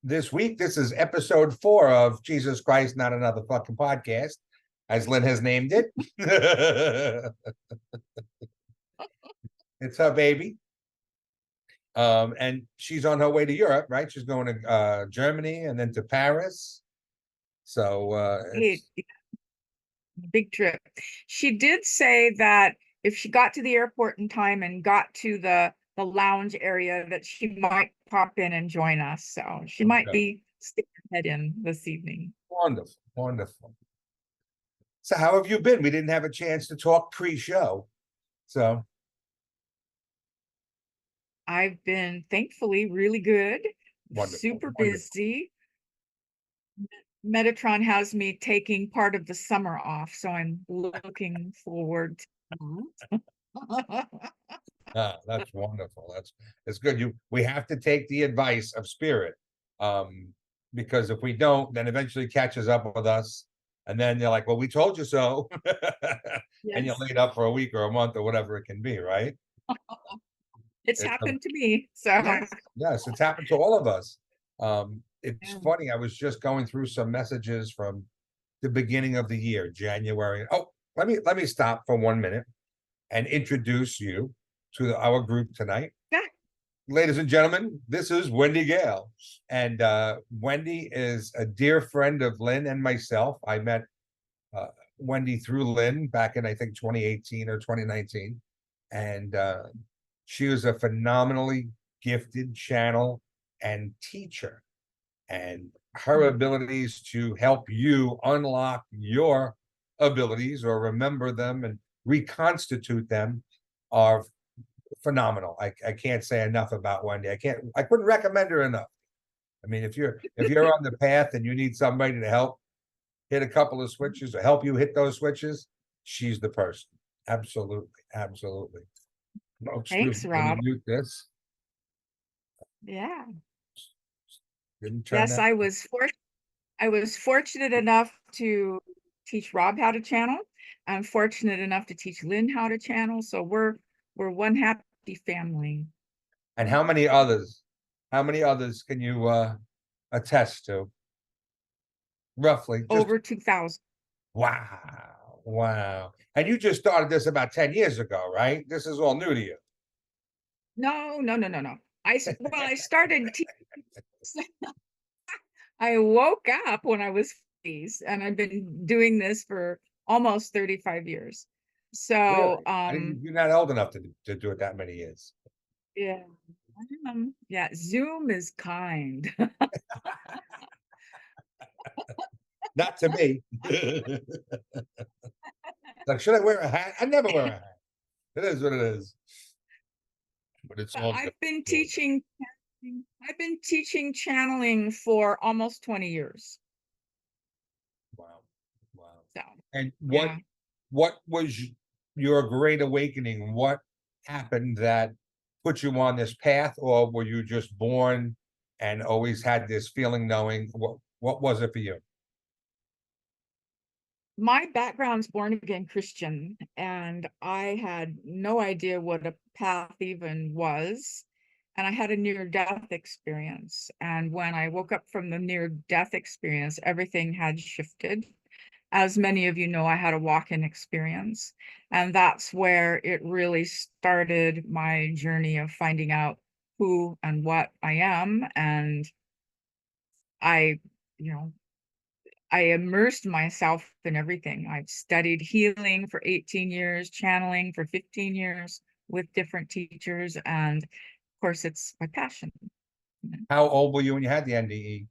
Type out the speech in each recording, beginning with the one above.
this week. This is episode 4 of Jesus Christ, Not Another Fucking Podcast, as Lynn has named it. It's her baby. And she's on her way to Europe, right? She's going to Germany and then to Paris. So Hey, big trip. She did say that if she got to the airport in time and got to the lounge area, that she might pop in and join us. So she might okay. be sticking her head in this evening. Wonderful, wonderful. So how have you been? We didn't have a chance to talk pre-show. So I've been thankfully really good, wonderful, super wonderful. busy. Metatron has me taking part of the summer off, so I'm looking forward to that. That's wonderful. That's good. We have to take the advice of spirit. Because if we don't, then eventually catches up with us. And then they're like, well, we told you so. And you're Yes, laid up for a week or a month or whatever it can be, right? it's It's happened to me. So yes, it's happened to all of us. It's yeah. funny. I was just going through some messages from the beginning of the year, January. Oh, let me stop for 1 minute and introduce you to our group tonight. Yeah. Ladies and gentlemen, this is Wendy Gayle. And Wendy is a dear friend of Lynn and myself. I met uh, Wendy through Lynn back in, I think, 2018 or 2019. And she was a phenomenally gifted channel and teacher. And her abilities to help you unlock your abilities or remember them and reconstitute them are phenomenal. I can't say enough about Wendy. I couldn't recommend her enough. I mean, if you're on the path and you need somebody to help hit a couple of switches or help you hit those switches, she's the person. Absolutely, absolutely. Oh, excuse Thanks, me. Let me Rob. mute this. Yeah. Didn't turn Yes, that. I was fortunate enough to teach Rob how to channel. I'm fortunate enough to teach Lynn how to channel. So we're one happy family. And how many others? How many others can you attest to? Roughly, just Over 2,000. wow, wow. And you just started this about 10 years ago, right? This is all new to you. No, no, no, no, no. I started I woke up when I was 40s, and I've been doing this for almost 35 years. So, Really? You're not old enough to do it that many years. yeah. Yeah, Zoom is kind. Not to me. Like, should I wear a hat? I never wear a hat. It is what it is. But it's all good. I've been teaching channeling for almost 20 years. Wow. Wow. So, And yeah. what was your great awakening? What happened that put you on this path, or were you just born and always had this feeling knowing what was it for you? My background's born again Christian, and I had no idea what a path even was. And I had a near death experience. And when I woke up from the near death experience, everything had shifted. As many of you know, I had a walk-in experience. And that's where it really started my journey of finding out who and what I am. And I, you know, I immersed myself in everything. I've studied healing for 18 years, channeling for 15 years with different teachers. And of course, it's my passion. How old were you when you had the NDE?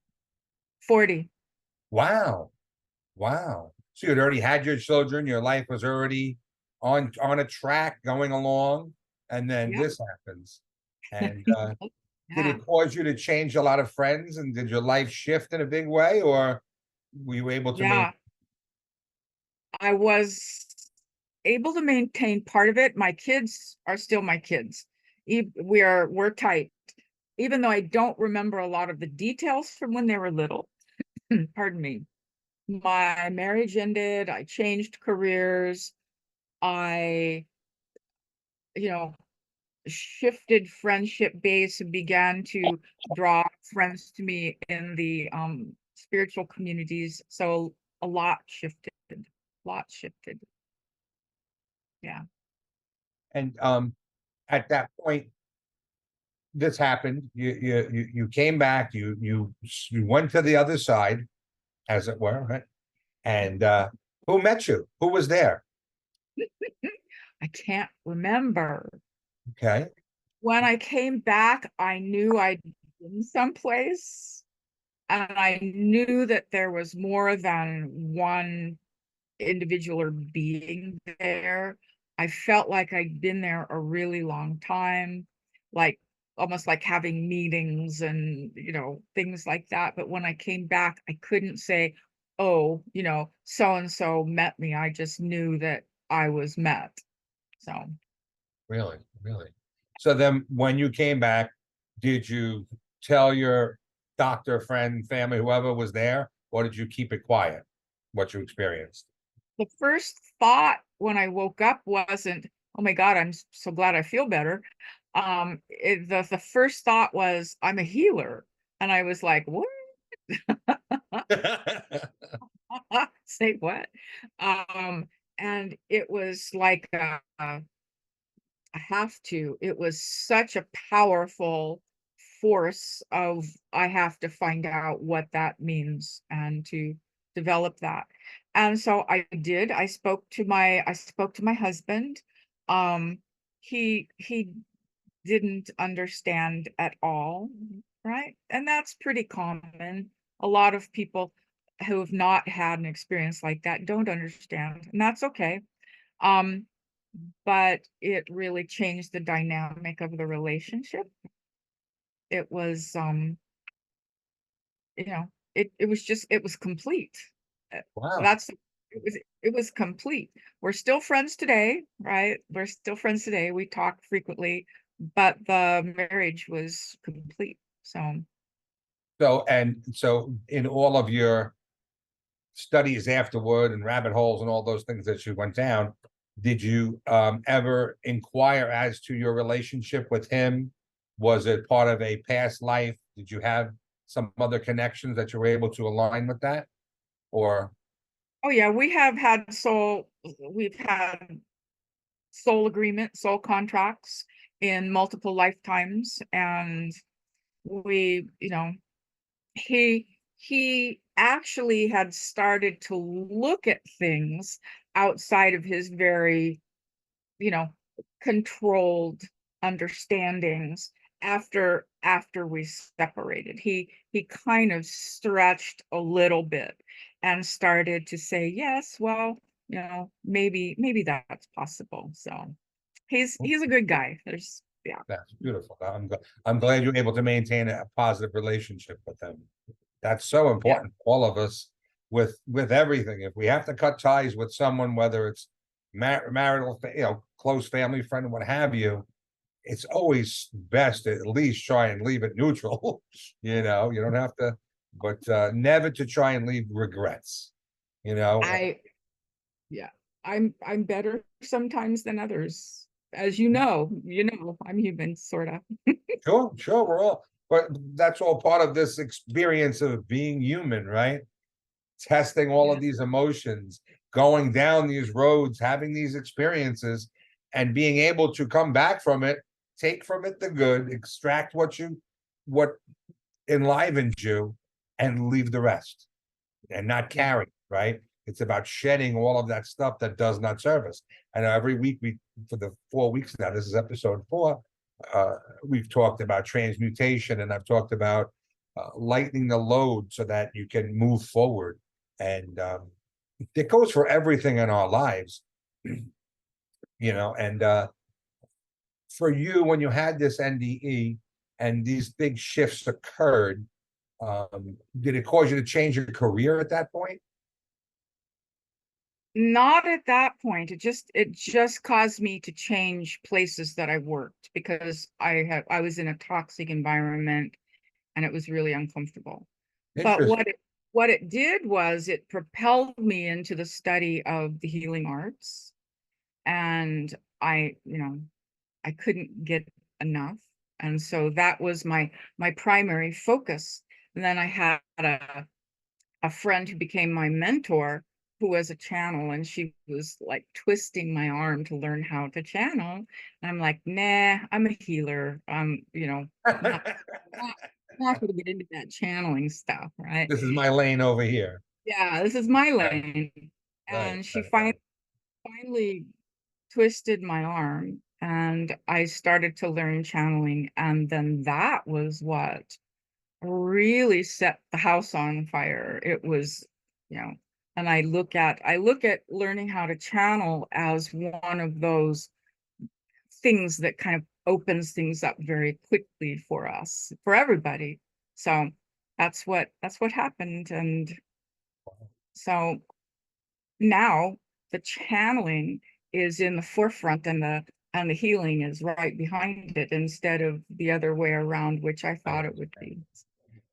40. Wow. Wow. So you'd already had your children, your life was already on a track going along, and then Yep. this happens. And did Yeah. it cause you to change a lot of friends, and did your life shift in a big way, or were you able to make Yeah. I was able to maintain part of it. My kids are still my kids. We're tight. Even though I don't remember a lot of the details from when they were little. Pardon me. My marriage ended. I changed careers. I, you know, shifted friendship base and began to draw friends to me in the spiritual communities. So a lot shifted, yeah. And at that point, this happened. You came back. You went to the other side, as it were, right? And who met you? Who was there? I can't remember. Okay. When I came back, I knew I'd been someplace, and I knew that there was more than one individual or being there. I felt like I'd been there a really long time, like almost like having meetings and, things like that. But when I came back, I couldn't say, oh, so and so met me. I just knew that I was met. So, Really, really. So then when you came back, did you tell your doctor, friend, family, whoever was there, or did you keep it quiet, what you experienced? the first thought when I woke up wasn't, oh my God, I'm so glad I feel better. The first thought was, I'm a healer. And I was like, what? Say what? Um, and it was like I have to. It was such a powerful force of I have to find out what that means and to develop that. And so I did. I spoke to my husband. Um he didn't understand at all, right? And that's pretty common. A lot of people who have not had an experience like that don't understand, and that's okay. Um but it really changed the dynamic of the relationship. It was, it was complete. Uh, Wow. That's it was complete. We're still friends today, right? We're still friends today. We talk frequently, but the marriage was complete. So, So in all of your studies afterward and rabbit holes and all those things that you went down, did you ever inquire as to your relationship with him? Was it part of a past life? Did you have some other connections that you were able to align with that? Or oh yeah, we've had soul agreement, soul contracts in multiple lifetimes, and we, he he actually had started to look at things outside of his very, you know controlled understandings after we separated. He kind of stretched a little bit and started to say, yes, well, maybe that's possible. So he's a good guy. There's Yeah. that's beautiful. I'm glad you're able to maintain a positive relationship with them. That's so Yeah. important. All of us with everything. If we have to cut ties with someone, whether it's marital, close family friend, what have you, it's always best to at least try and leave it neutral. You don't have to, but never to try and leave regrets. You know, I Yeah, I'm better sometimes than others. As you know, I'm human, sort of. sure, sure, we're all, but that's all part of this experience of being human, right? Testing all of Yeah. these emotions, going down these roads, having these experiences, and being able to come back from it, take from it the good, extract what enlivens you, and leave the rest, and not Yeah. carry, right? It's about shedding all of that stuff that does not serve us. And every week for the 4 weeks now, this is episode 4, we've talked about transmutation, and I've talked about lightening the load so that you can move forward. And it goes for everything in our lives, and for you, when you had this NDE and these big shifts occurred, did it cause you to change your career at that point? Not at that point. It just caused me to change places that I worked because I was in a toxic environment and it was really uncomfortable. But Interesting. what it did was it propelled me into the study of the healing arts. And I, I couldn't get enough. And so that was my primary focus. And then I had a friend who became my mentor who was a channel, and she was like twisting my arm to learn how to channel. And I'm like, nah, I'm a healer. Not, not, not going to get into that channeling stuff, right? This is my lane over here. Yeah, this is my Right, lane. right, And she right, right. finally twisted my arm, and I started to learn channeling. And then that was what really set the house on fire. It was, and I look at learning how to channel as one of those things that kind of opens things up very quickly for us, for everybody. So that's what happened. And so now the channeling is in the forefront, and the healing is right behind it, instead of the other way around, which I I thought it would understand.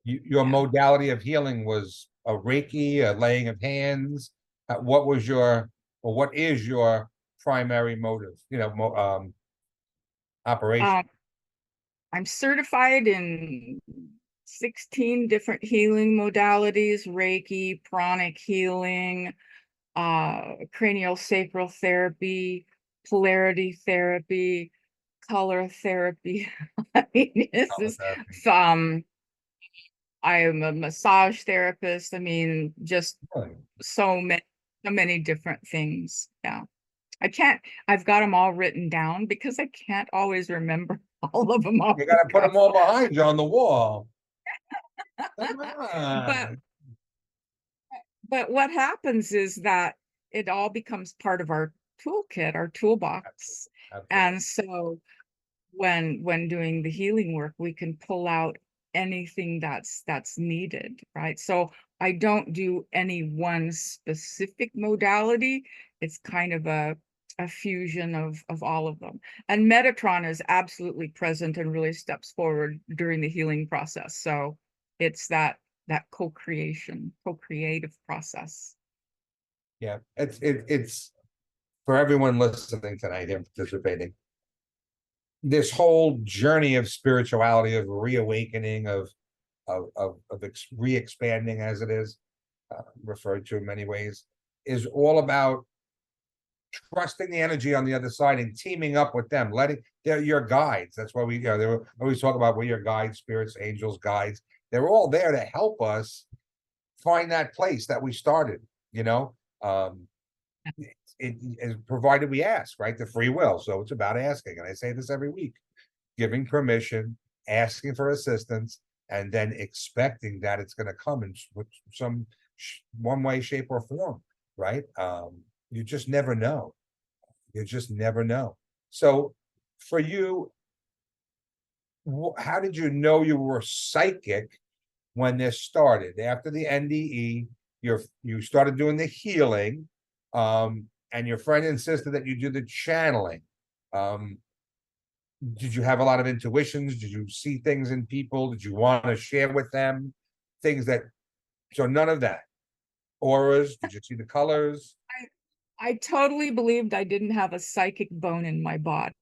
be. Your Yeah. modality of healing was a Reiki, a laying of hands. What was your, or what is your primary motive? Operation. Um, I'm certified in 16 different healing modalities: Reiki, pranic healing, cranial sacral therapy, polarity therapy, color therapy. I mean, this is Teletherapy. um I am a massage therapist. I mean, just Really? so many different things. Yeah. I can't, I've got them all written down because I can't always remember all of them off You the got to put cuff. them all behind you on the wall. Come But on. but what happens is that it all becomes part of our toolkit, our toolbox. Absolutely. And so when doing the healing work, we can pull out anything that's needed, right? So I don't do any one specific modality. It's kind of a fusion of all of them. And Metatron is absolutely present and really steps forward during the healing process. So it's that co-creative process. Yeah, it's for everyone listening tonight and participating. This whole journey of spirituality, of reawakening, of re-expanding, as it is referred to in many ways, is all about trusting the energy on the other side and teaming up with them, letting they're your guides. That's why they always talk about we're your guides, spirits, angels, guides. They're all there to help us find that place that we started, you know. It is provided we ask, right? The free will. So it's about asking. And I say this every week, giving permission, asking for assistance, and then expecting that it's going to come in some one way, shape, or form, right? You just never know. You just never know. So for you, how did you know you were psychic when this started? After the NDE, you started doing the healing, and your friend insisted that you do the channeling. Um, did you have a lot of intuitions? Did you see things in people? Did you want to share with them things that, so none of that? Auras? Did you see the colors? I totally believed I didn't have a psychic bone in my body.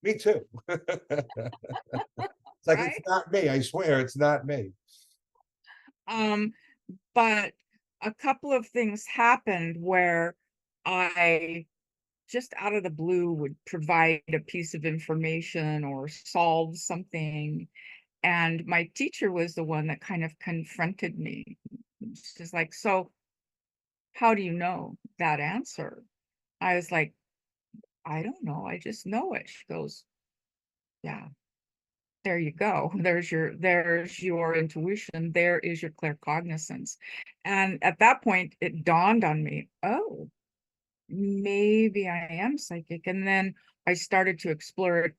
Me too. It's like, it's Right? not me. I swear it's not me. Um, but a couple of things happened where I just out of the blue would provide a piece of information or solve something. And my teacher was the one that kind of confronted me. She's like, so how do you know that answer? I was like, I don't know. I just know it. She goes, yeah, there you go. There's your intuition. There is your claircognizance. And at that point, it dawned on me, oh, maybe I am psychic. And then I started to explore it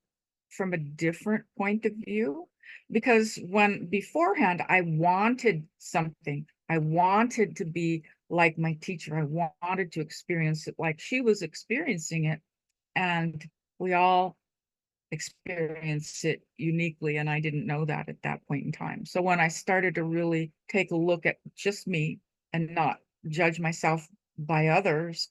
from a different point of view, because when beforehand I wanted something, I wanted to be like my teacher. I wanted to experience it like she was experiencing it. And we all experience it uniquely, and I didn't know that at that point in time. So when I started to really take a look at just me and not judge myself by others,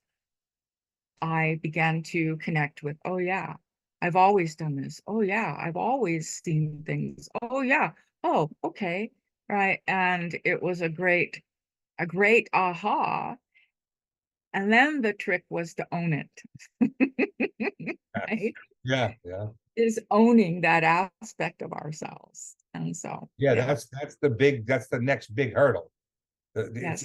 I began to connect with, oh yeah, I've always done this. Oh yeah, I've always seen things. Oh yeah. Oh, okay. Right. And it was a great aha. And then the trick was to own it. Yes. Right? Yeah, yeah. Is owning that aspect of ourselves. And so, Yeah, yeah, that's the next big hurdle. It's yes.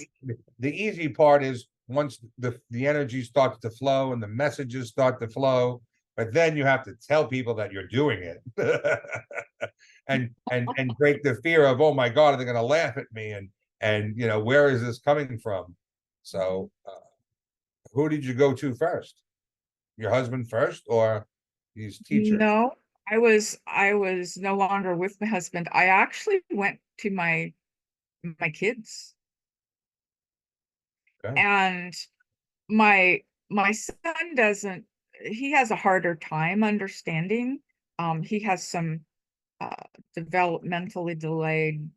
the easy part is once the energy starts to flow and the messages start to flow, but then you have to tell people that you're doing it. And break the fear of, oh my God, are they going to laugh at me? And where is this coming from? So who did you go to first? Your husband first or these teachers? No, I was no longer with my husband. I actually went to my kids, Okay. and my son doesn't, he has a harder time understanding. He has some uh developmentally delayed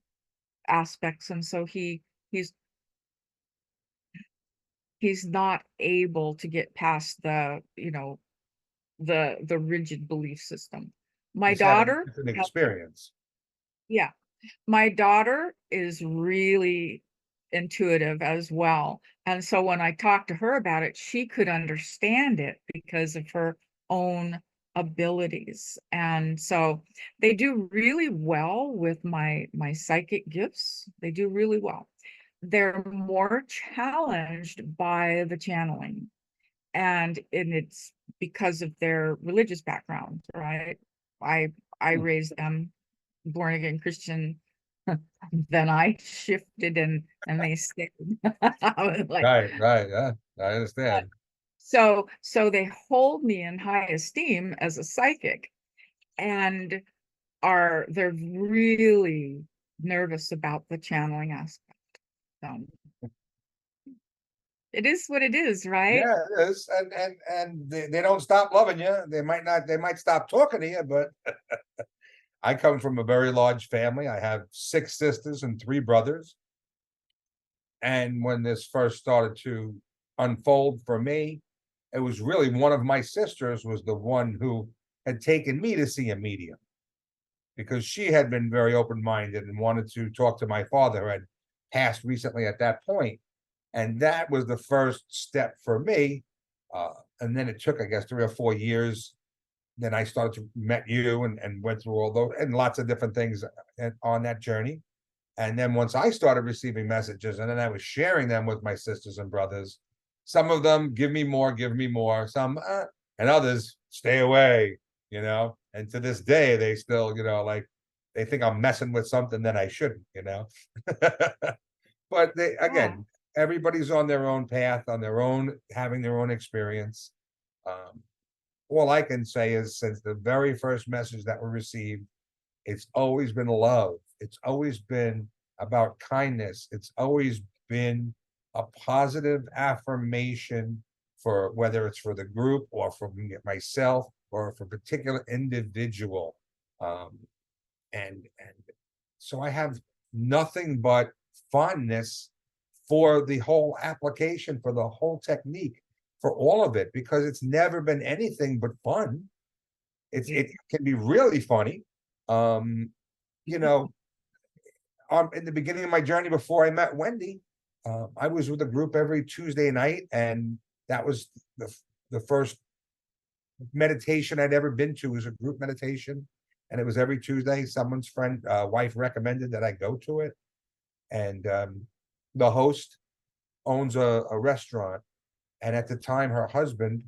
aspects, and so he's he's not able to get past the rigid belief system. My He's had a daughter different has, experience. yeah, my daughter is really intuitive as well. And so when I talked to her about it, she could understand it because of her own abilities. And so they do really well with my psychic gifts. They do really well. They're more challenged by the channeling. And it's because of their religious background, right? I Hmm. raised them born again Christian. Then I shifted and they stayed. I was like, Right, right. Yeah, I understand. so they hold me in high esteem as a psychic, and they're really nervous about the channeling aspect. So it is what it is, right? Yeah, it is. And they don't stop loving you. They might stop talking to you, but I come from a very large family. I have six sisters and three brothers. And when this first started to unfold for me, it was really one of my sisters was the one who had taken me to see a medium because she had been very open-minded and wanted to talk to my father who had passed recently at that point. And that was the first step for me. And then it took, I guess, 3 or 4 years. Then I started to met you and went through all those and lots of different things on that journey. And then once I started receiving messages, and then I was sharing them with my sisters and brothers, some of them give me more, some, and others stay away, And to this day, they still, like they think I'm messing with something that I shouldn't. But they Yeah. again, everybody's on their own path, on their own, having their own experience. Um, all I can say is since the very first message that we received, it's always been love. It's always been about kindness. It's always been a positive affirmation for whether it's for the group or for myself or for a particular individual. Um, and so I have nothing but fondness for the whole application, for the whole technique, for all of it, because it's never been anything but fun. It can be really funny. Um, you know, in the beginning of my journey before I met Wendy, I was with a group every Tuesday night, and that was the first meditation I'd ever been to was a group meditation, and it was every Tuesday. Someone's wife recommended that I go to it, and the host owns a restaurant, and at the time, her husband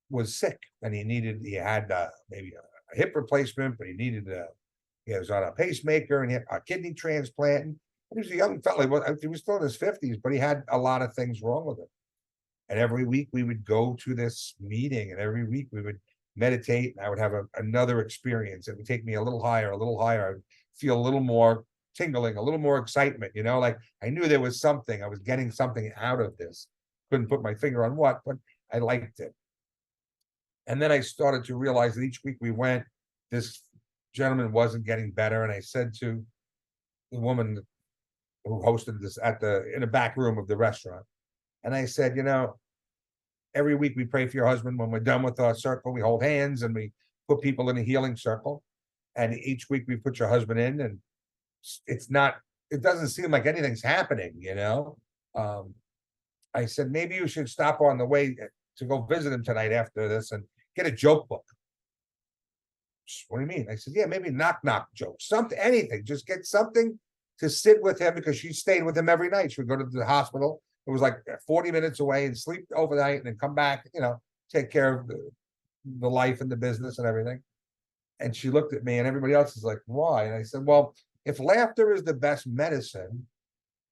was sick, and he had maybe a hip replacement, but he was on a pacemaker and he had a kidney transplant. And he was a young fella. He was still in his 50s, but he had a lot of things wrong with him. And every week we would go to this meeting, and every week we would meditate, and I would have another experience. It would take me a little higher, a little higher. I would feel a little more tingling, a little more excitement, like I knew there was something, I was getting something out of this. Couldn't put my finger on what, but I liked it. And then I started to realize that each week we went, this gentleman wasn't getting better. And I said to the woman who hosted this in the back room of the restaurant, and I said, every week we pray for your husband. When we're done with our circle, we hold hands and we put people in a healing circle. And each week we put your husband in, and it doesn't seem like anything's happening, you know? I said, maybe you should stop on the way to go visit him tonight after this and get a joke book. What do you mean? I said, yeah, maybe knock jokes, something, anything. Just get something to sit with him, because she stayed with him every night. She would go to the hospital. It was like 40 minutes away, and sleep overnight and then come back, take care of the life and the business and everything. And she looked at me, and everybody else is like, why? And I said, well, if laughter is the best medicine,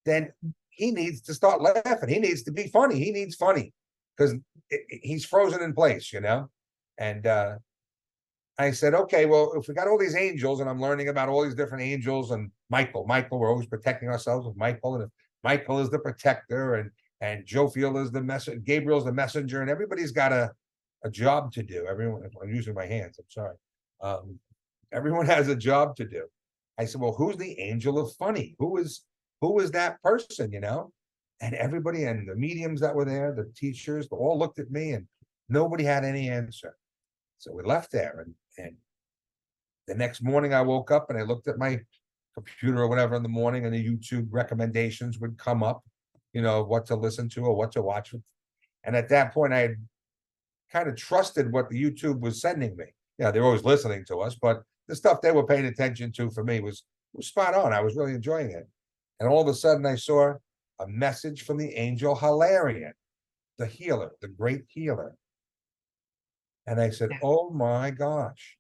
then he needs to start laughing. He needs to be funny. He needs funny, because he's frozen in place, And I said, okay, well, if we got all these angels, and I'm learning about all these different angels, and Michael, we're always protecting ourselves with Michael, and if Michael is the protector, and Jophiel is the messenger, Gabriel's the messenger, and everybody's got a job to do. Everyone, I'm using my hands, I'm sorry. Everyone has a job to do. I said, well, who's the angel of funny? Who is that person, And everybody, and the mediums that were there, the teachers, they all looked at me, and nobody had any answer. So we left there, and the next morning I woke up and I looked at my computer or whatever in the morning, and the YouTube recommendations would come up, what to listen to or what to watch. And at that point, I had kind of trusted what the YouTube was sending me. Yeah, they're always listening to us, but the stuff they were paying attention to for me was spot on. I was really enjoying it. And all of a sudden I saw a message from the angel Hilarion, the healer, the great healer. And I said, oh my gosh,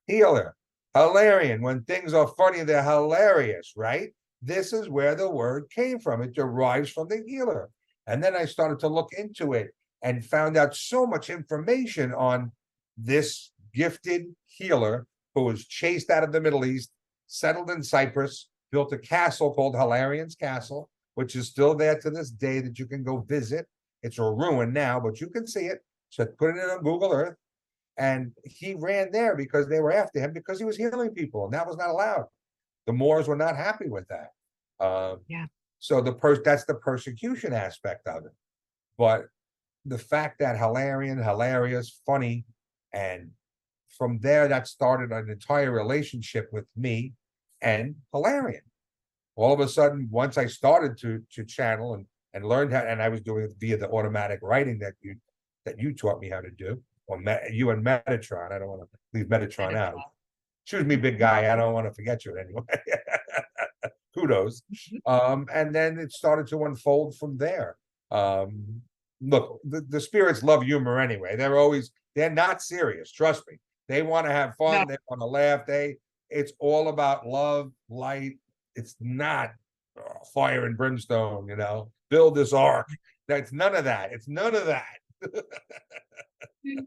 healer, Hilarion. When things are funny, they're hilarious, right? This is where the word came from. It derives from the healer. And then I started to look into it and found out so much information on this gifted healer who was chased out of the Middle East, settled in Cyprus, built a castle called Hilarion's Castle, which is still there to this day that you can go visit. It's a ruin now, but you can see it. So put it in on Google Earth. And he ran there because they were after him, because he was healing people, and that was not allowed. The Moors were not happy with that. So that's the persecution aspect of it. But the fact that Hilarion, hilarious, funny, and from there that started an entire relationship with me and Hilarion. All of a sudden, once I started to channel and learned how, and I was doing it via the automatic writing that you taught me how to do, or you and Metatron. I don't want to leave Metatron out. Excuse me, big guy. I don't want to forget you anyway. Kudos. And then it started to unfold from there. Look, the spirits love humor anyway. They're not serious. Trust me. They want to have fun. No. They want to laugh. It's all about love, light. It's not fire and brimstone, build this ark. That's none of that. It's none of that. Do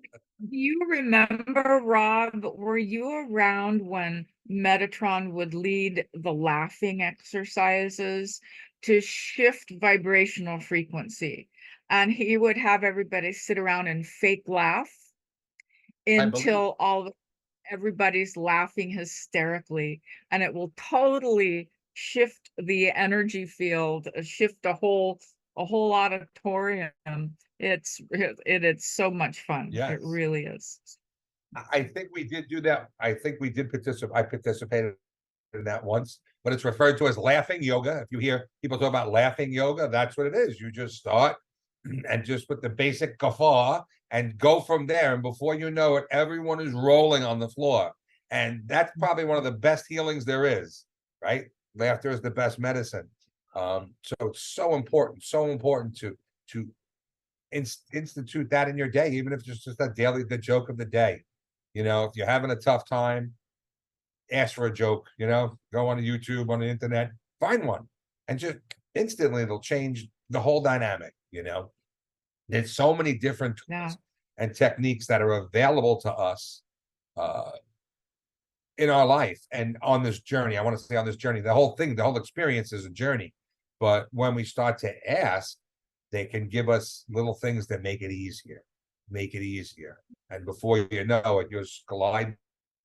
you remember, Rob, were you around when Metatron would lead the laughing exercises to shift vibrational frequency? And he would have everybody sit around and fake laugh until everybody's laughing hysterically, and it will totally shift the energy field, shift a whole auditorium. It is so much fun. Yes. It really is. I think we did do that. I think we did participate. I participated in that once, but it's referred to as laughing yoga. If you hear people talk about laughing yoga, that's what it is. You just start and just put the basic guffaw and go from there. And before you know it, everyone is rolling on the floor. And that's probably one of the best healings there is, right? Laughter is the best medicine. So it's so important to institute that in your day, even if it's just the joke of the day. If you're having a tough time, ask for a joke, go on YouTube, on the internet, find one, and just instantly it'll change the whole dynamic. There's so many different tools and techniques that are available to us in our life and on this journey. I want to say on this journey, the whole experience is a journey. But when we start to ask, they can give us little things that make it easier. And before you know it, you're gliding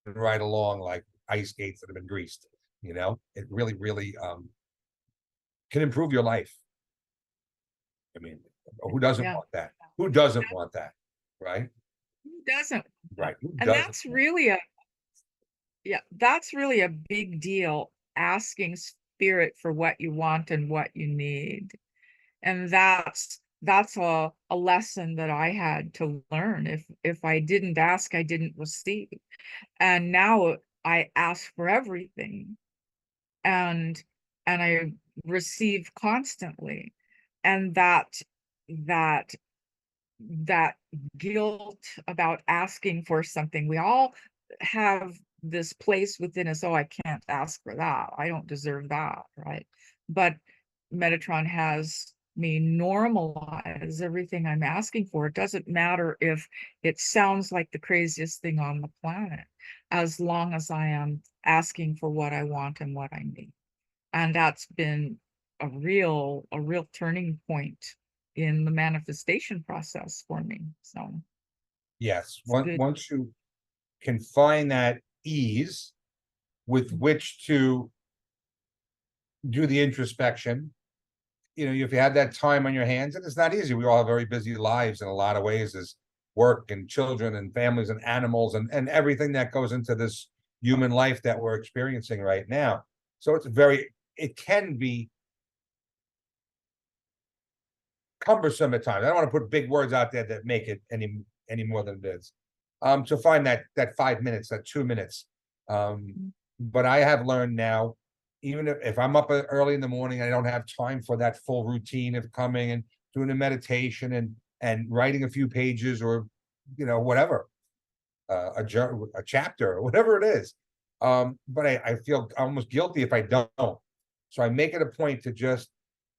right along like ice skates that have been greased. It really, really can improve your life. I mean, who doesn't want that? Who doesn't want that, right? Who doesn't? Right. Who And doesn't want that's really a big deal, asking spirit for what you want and what you need. And that's a lesson that I had to learn. If I didn't ask, I didn't receive. And now I ask for everything, and I receive constantly. And that that guilt about asking for something, we all have this place within us, oh, I can't ask for that, I don't deserve that, right? But Metatron has me normalize everything I'm asking for. It doesn't matter if it sounds like the craziest thing on the planet, as long as I am asking for what I want and what I need. And that's been a real turning point in the manifestation process for me. So yes. it's good. Once you can find that ease with which to do the introspection, if you have that time on your hands, and it's not easy. We all have very busy lives in a lot of ways, as work and children and families and animals and everything that goes into this human life that we're experiencing right now. So it can be cumbersome at times. I don't want to put big words out there that make it any more than it is. To find that 5 minutes, that 2 minutes. But I have learned now, even if I'm up early in the morning, I don't have time for that full routine of coming and doing a meditation and writing a few pages, or whatever, a chapter or whatever it is. But I feel almost guilty if I don't. So I make it a point to just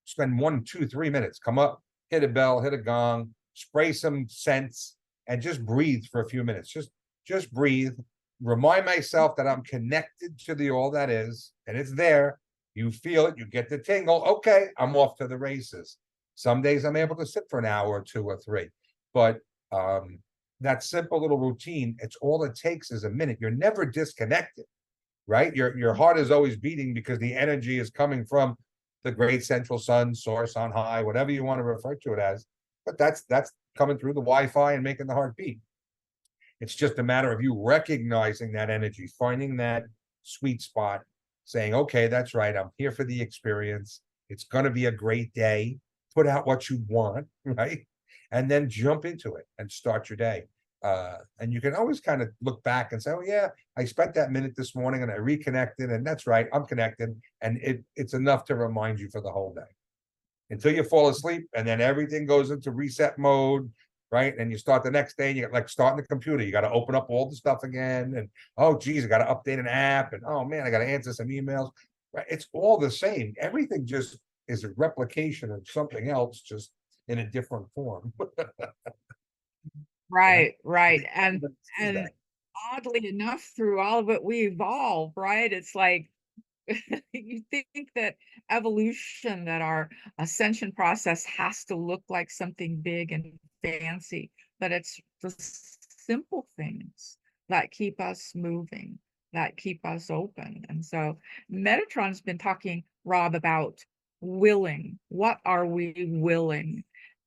spend 1, 2, 3 minutes, come up, hit a bell, hit a gong, spray some scents, and just breathe for a few minutes. Just breathe. Remind myself that I'm connected to the all that is, and it's there. You feel it, you get the tingle. Okay, I'm off to the races. Some days I'm able to sit for an hour or 2 or 3, but that simple little routine, it's all it takes is a minute. You're never disconnected, right? Your heart is always beating because the energy is coming from the great central sun, source on high, whatever you want to refer to it as. But that's coming through the Wi-Fi and making the heart beat. It's just a matter of you recognizing that energy, finding that sweet spot, saying, okay, that's right, I'm here for the experience. It's going to be a great day. Put out what you want, right? And then jump into it and start your day. And you can always kind of look back and say, oh, yeah, I spent that minute this morning and I reconnected. And that's right, I'm connected. And it's enough to remind you for the whole day until you fall asleep. And then everything goes into reset mode, right? And you start the next day and you're like starting the computer. You got to open up all the stuff again. And oh, geez, I got to update an app. And oh, man, I got to answer some emails. Right? It's all the same. Everything just is a replication of something else, just in a different form. Right. And oddly enough, through all of it, we evolve, right? It's like you think that evolution, that our ascension process has to look like something big and fancy, but it's the simple things that keep us moving, that keep us open. And so Metatron's been talking, Rob, about willing. What are we willing?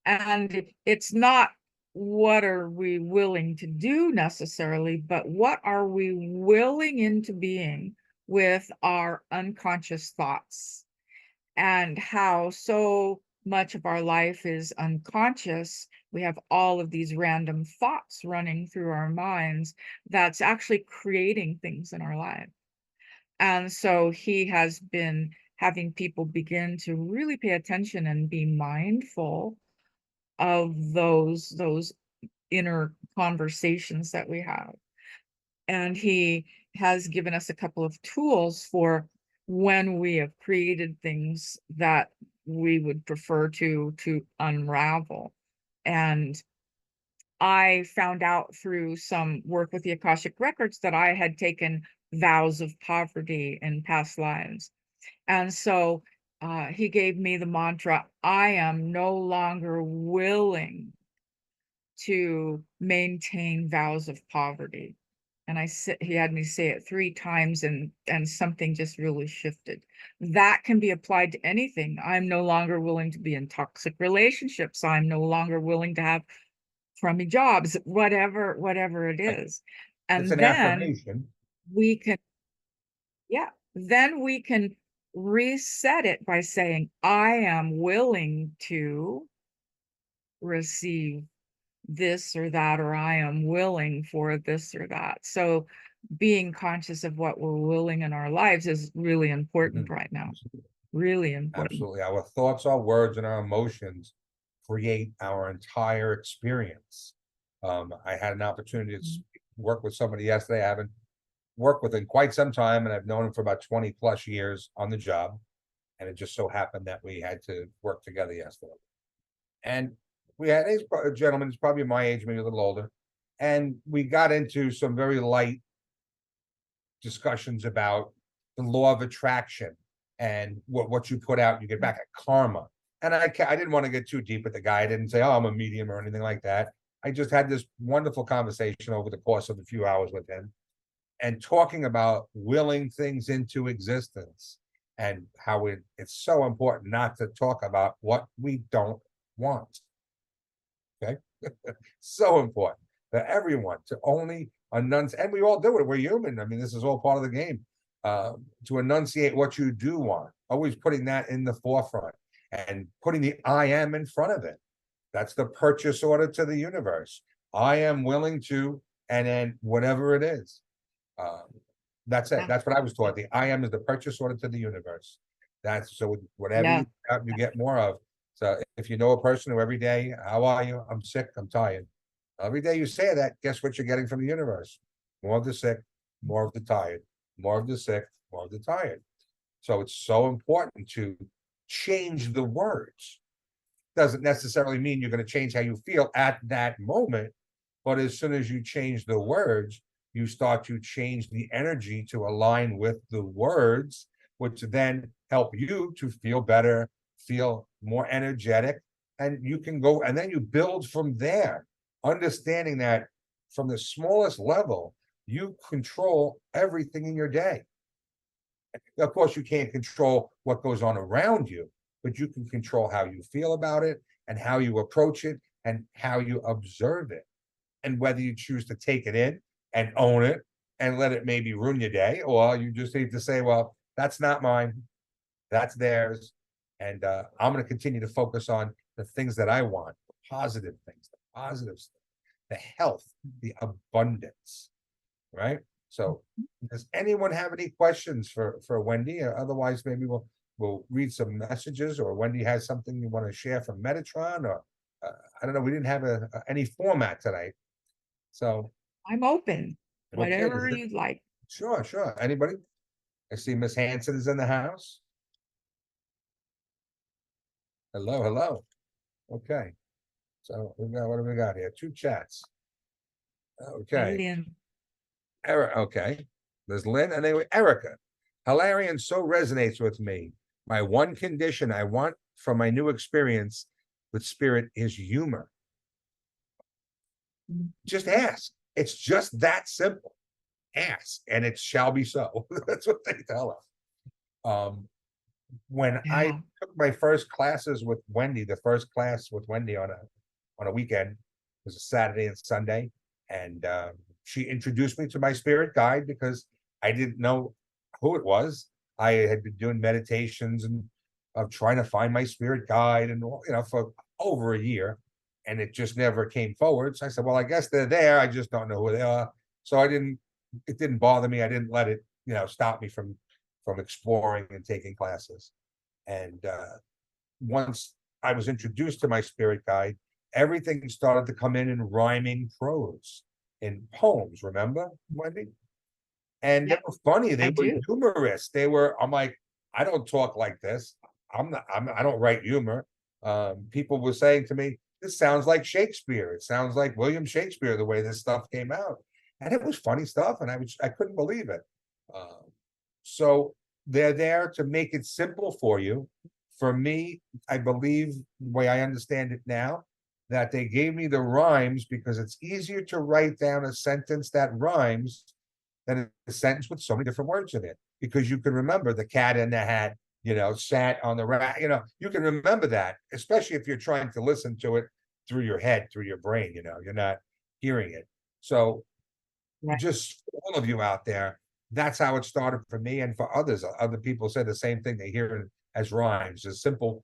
And it's not what are we willing to do necessarily, but what are we willing into being with our unconscious thoughts, and how so much of our life is unconscious. We have all of these random thoughts running through our minds that's actually creating things in our life. And so he has been having people begin to really pay attention and be mindful of those inner conversations that we have. And he has given us a couple of tools for when we have created things that we would prefer to unravel. And I found out through some work with the Akashic Records that I had taken vows of poverty in past lives. And so he gave me the mantra, I am no longer willing to maintain vows of poverty. And he had me say it 3 times, and something just really shifted. That can be applied to anything. I'm no longer willing to be in toxic relationships. I'm no longer willing to have crummy jobs, whatever it Right. is. It's And an then affirmation. we can, yeah, then we can reset it by saying, I am willing to receive this or that, or I am willing for this or that. So being conscious of what we're willing in our lives is really important Mhm. right now. Really important. Absolutely. Our thoughts, our words, and our emotions create our entire experience. I had an opportunity to work with somebody yesterday I haven't worked with in quite some time, and I've known him for about 20 plus years on the job. And it just so happened that we had to work together yesterday. And we had a gentleman, he's probably my age, maybe a little older. And we got into some very light discussions about the law of attraction and what you put out, you get back, at karma. And I didn't want to get too deep with the guy. I didn't say, oh, I'm a medium or anything like that. I just had this wonderful conversation over the course of a few hours with him and talking about willing things into existence and how it's so important not to talk about what we don't want. Okay. So important for everyone to only enunciate, and we all do it. We're human. I mean, this is all part of the game. To enunciate what you do want, always putting that in the forefront and putting the I am in front of it. That's the purchase order to the universe. I am willing to, and then whatever it is. Um, that's it. Yeah. That's what I was taught. The I am is the purchase order to the universe. That's so whatever Yeah. you get more of. So if you know a person who every day, how are you? I'm sick, I'm tired. Every day you say that, guess what you're getting from the universe? More of the sick, more of the tired, more of the sick, more of the tired. So it's so important to change the words. Doesn't necessarily mean you're going to change how you feel at that moment, but as soon as you change the words, you start to change the energy to align with the words, which then help you to feel better, feel more energetic, and you can go and then you build from there, understanding that from the smallest level, you control everything in your day. Of course, you can't control what goes on around you, but you can control how you feel about it and how you approach it and how you observe it. And whether you choose to take it in and own it and let it maybe ruin your day, or you just need to say, well, that's not mine, that's theirs. And I'm going to continue to focus on the things that I want, the positive things, the positive stuff, the health, the abundance, right? So does anyone have any questions for Wendy? Otherwise, maybe we'll read some messages, or Wendy has something you want to share from Metatron, or I don't know. We didn't have any format tonight, so I'm open. okay. Whatever you'd like. Sure, sure. Anybody? I see Miss Hanson is in the house. Hello, hello. Okay. So we got, what do we got here? 2 chats. Okay. Alien. Okay. There's Lynn and then Erica. Hilarion so resonates with me. My one condition I want from my new experience with spirit is humor. Just ask. It's just that simple. Ask, and it shall be so. That's what they tell us. When I Yeah. took my first classes with Wendy, the first class with Wendy on a weekend, it was a Saturday and Sunday, and she introduced me to my spirit guide because I didn't know who it was. I had been doing meditations and of trying to find my spirit guide, and for over a year, and it just never came forward. So I said, "Well, I guess they're there. I just don't know who they are." So I didn't. It didn't bother me. I didn't let it, stop me from exploring and taking classes. And once I was introduced to my spirit guide, everything started to come in rhyming prose, in poems. Remember, Wendy? And they Yeah, were funny. They I were do. humorous. I'm like, I don't talk like this. I don't write humor. People were saying to me, this sounds like Shakespeare. It sounds like William Shakespeare, the way this stuff came out. And it was funny stuff. And I couldn't believe it. So they're there to make it simple for you. For me, I believe the way I understand it now, that they gave me the rhymes because it's easier to write down a sentence that rhymes than a sentence with so many different words in it, because you can remember the cat in the hat, sat on the rat, you can remember that, especially if you're trying to listen to it through your head, through your brain, you're not hearing it. So Right. just for all of you out there, that's how it started for me and for others. Other people say the same thing. They hear it as rhymes, as simple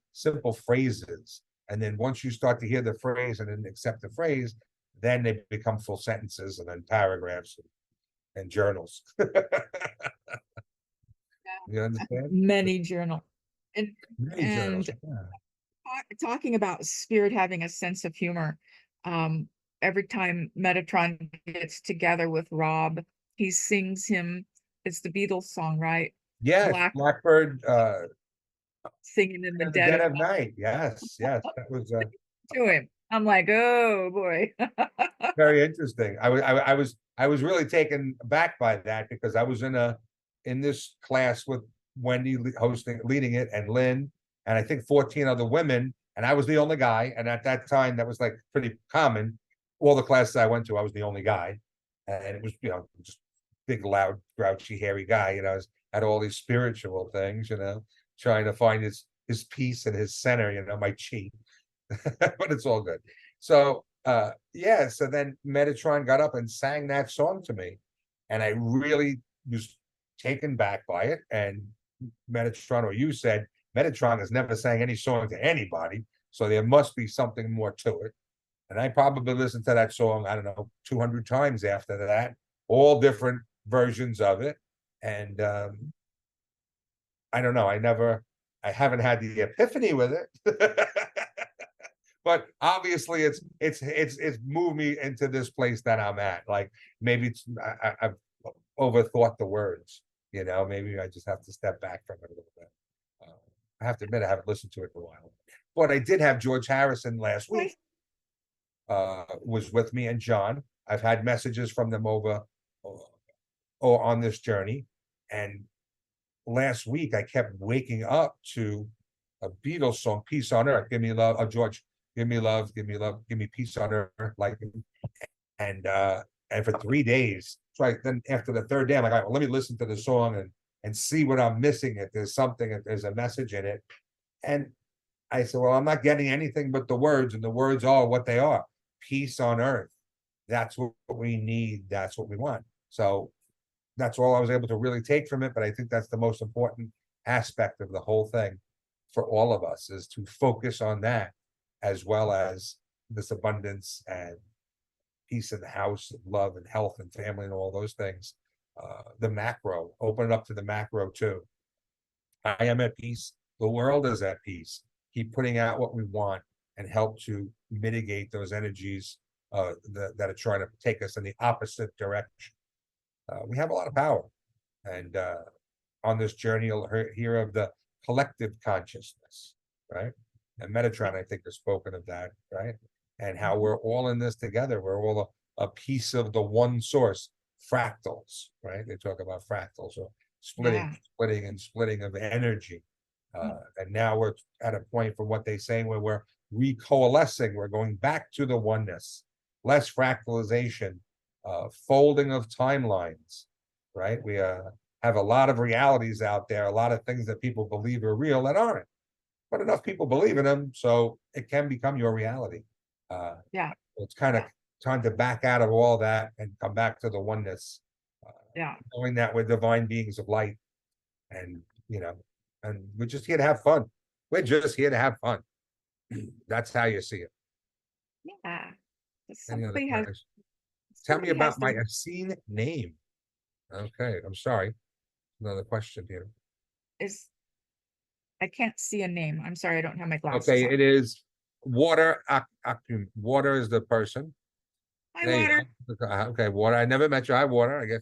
phrases. And then once you start to hear the phrase and then accept the phrase, then they become full sentences and then paragraphs and journals. You understand? Many journal. And Many journals. and talking about spirit having a sense of humor. Every time Metatron gets together with Rob, he sings him, it's the Beatles song, right? Yes, Black Blackbird, singing in the in the dead dead of of night. Yes, yes, that was to him. I'm like, oh boy. very interesting. I was really taken aback by that, because I was in this class with Wendy leading it, and Lynn, and I think 14 other women, and I was the only guy. And at that time, that was like pretty common. All the classes I went to, I was the only guy, and it was just big, loud, grouchy, hairy guy. Had all these spiritual things, trying to find his peace and his center, my chi. But it's all good. So yeah, so then Metatron got up and sang that song to me, and I really was taken back by it. And Metatron, or you said, Metatron has never sang any song to anybody, so there must be something more to it. And I probably listened to that song, I don't know, 200 times after that, all different versions of it. And I don't know, I haven't had the epiphany with it. But obviously it's moved me into this place that I'm at. Like, maybe I've overthought the words, maybe I just have to step back from it a little bit. I have to admit, I haven't listened to it in a while, but I did have George Harrison last week, was with me, and John. I've had messages from them over or on this journey. And last week I kept waking up to a Beatles song, Peace on Earth, Give Me Love, George, Give Me Love, Give Me Love, Give Me Peace on Earth, like, and for 3 days. So then after the third day, I'm like, all right, well, let me listen to the song and see what I'm missing. If there's something, if there's a message in it. And I said, well, I'm not getting anything but the words, and the words are what they are. Peace on earth. That's what we need. That's what we want. So that's all I was able to really take from it. But I think that's the most important aspect of the whole thing for all of us, is to focus on that, as well as this abundance and peace in the house, and love and health and family and all those things. The macro, open it up to the macro too. I am at peace. The world is at peace. Keep putting out what we want and help to mitigate those energies that are trying to take us in the opposite direction. We have a lot of power. And on this journey, you'll hear of the collective consciousness, right? And Metatron, I think, has spoken of that, right? And how we're all in this together. We're all a piece of the one source, fractals, right? They talk about fractals, or splitting of energy. And now we're at a point, from what they say, where we're recoalescing. We're going back to the oneness, less fractalization, folding of timelines, right? We have a lot of realities out there, a lot of things that people believe are real that aren't, but enough people believe in them, so it can become your reality. Yeah. It's kind of time to back out of all that and come back to the oneness. Knowing that we're divine beings of light, and and we're just here to have fun. We're just here to have fun. That's how you see it. Yeah. Any other Somebody has, questions? Tell me somebody has about my to, obscene name. Okay, I'm sorry. Another question here. is, I can't see a name. I'm sorry, I don't have my glasses Okay, on. it is Water. Water is the person. Hi, There you Water. go. Okay, Water. I never met you. Hi, Water, I guess.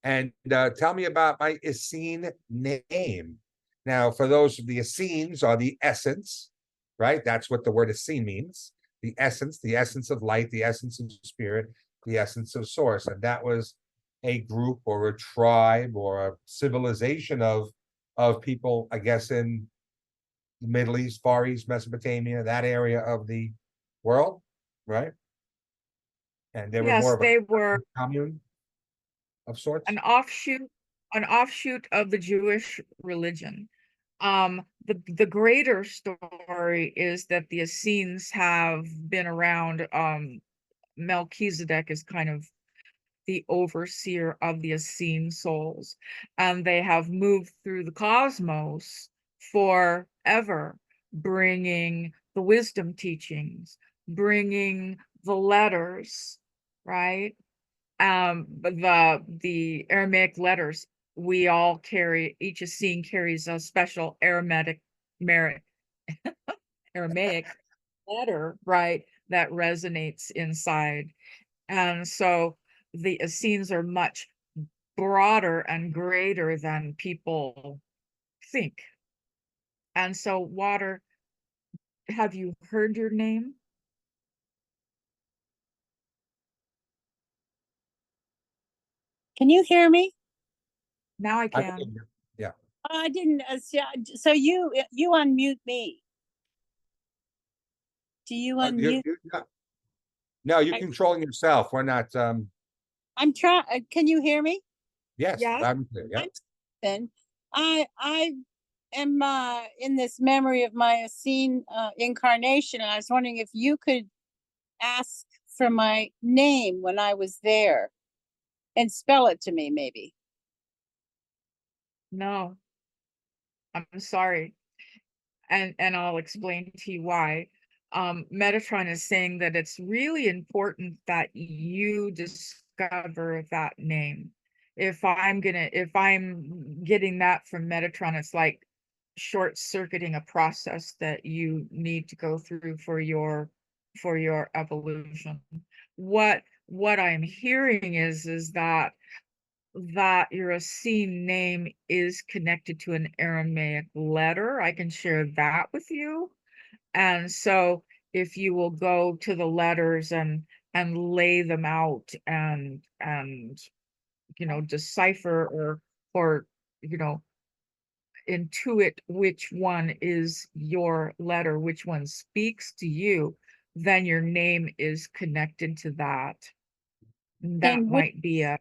And tell me about my Essene name. Now, for those, the Essenes are the essence, right? That's what the word Essene means. The essence of light, the essence of spirit, the essence of source. And that was a group or a tribe or a civilization of people, I guess, in the Middle East, Far East, Mesopotamia, that area of the world, right? And they were more Yes, of a they were. commune. of sorts? an offshoot of the Jewish religion. The greater story is that the Essenes have been around. Melchizedek is kind of the overseer of the Essene souls, and they have moved through the cosmos forever, bringing the wisdom teachings, bringing the letters, right? But the Aramaic letters, we all carry, each Essene carries a special Aramaic letter, right, that resonates inside. And so the Essenes are much broader and greater than people think. And so, Water, have you heard your name? Can you hear me? Now I I can. can- Yeah. I didn't. So you unmute me. Do you unmute? No, you're controlling yourself. We're not, I'm trying. Can you hear me? yes, Yes. loud and clear, yeah. Then I am in this memory of my Essene incarnation, and I was wondering if you could ask for my name when I was there and spell it to me, maybe. No, I'm sorry. And I'll explain to you why. Metatron is saying that it's really important that you discover that name. If I'm getting that from Metatron, it's like short-circuiting a process that you need to go through for your evolution. What I'm hearing is that your Essene name is connected to an Aramaic letter. I can share that with you. And so if you will go to the letters and lay them out and decipher or intuit which one is your letter, which one speaks to you, then your name is connected to that. That And might be a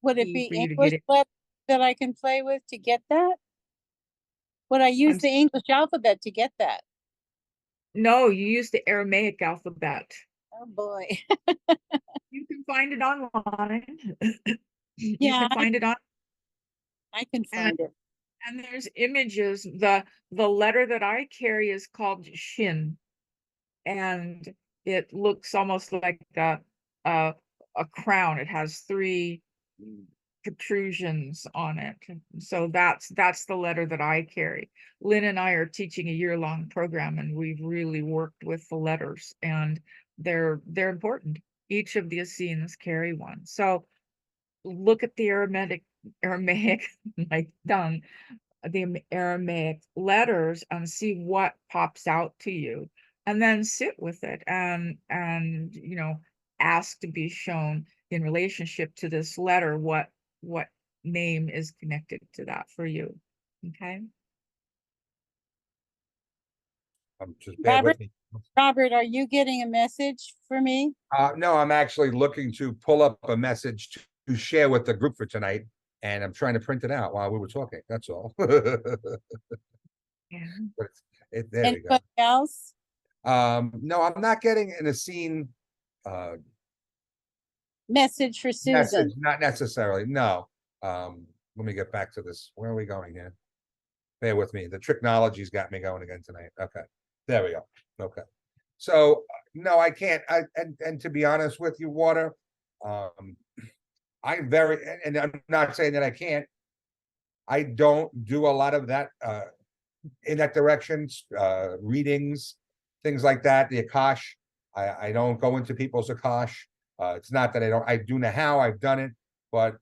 would it key be for you to English get it. letters that I can play with to get that? Would I use I'm the English alphabet to get that? No, you use the Aramaic alphabet. Oh boy. You can find it online. You Yeah, can find it on, I can and find it. there's images. The letter that I carry is called Shin, and it looks almost like a a crown. It has three protrusions on it. So that's the letter that I carry. Lynn and I are teaching a year-long program, and we've really worked with the letters, and they're important. Each of the Essenes carry one. So look at the Aramaic, my tongue, the Aramaic letters and see what pops out to you, and then sit with it and ask to be shown in relationship to this letter what name is connected to that for you. Okay. Just bear with me. Robert, are you getting a message for me? No, I'm actually looking to pull up a message to share with the group for tonight, and I'm trying to print it out while we were talking. That's all. Yeah. But there we go. Anybody else? No, I'm not getting an Essene Message for Susan. message, not necessarily. No. Let me get back to this. Where are we going here? Bear with me. The technology's got me going again tonight. Okay. There we go. Okay. So no, I can't. And to be honest with you, Water, I'm very, and I'm not saying that I can't. I don't do a lot of that in that direction, readings, things like that. The Akash, I don't go into people's Akash. It's not that I don't. I do know how I've done it, but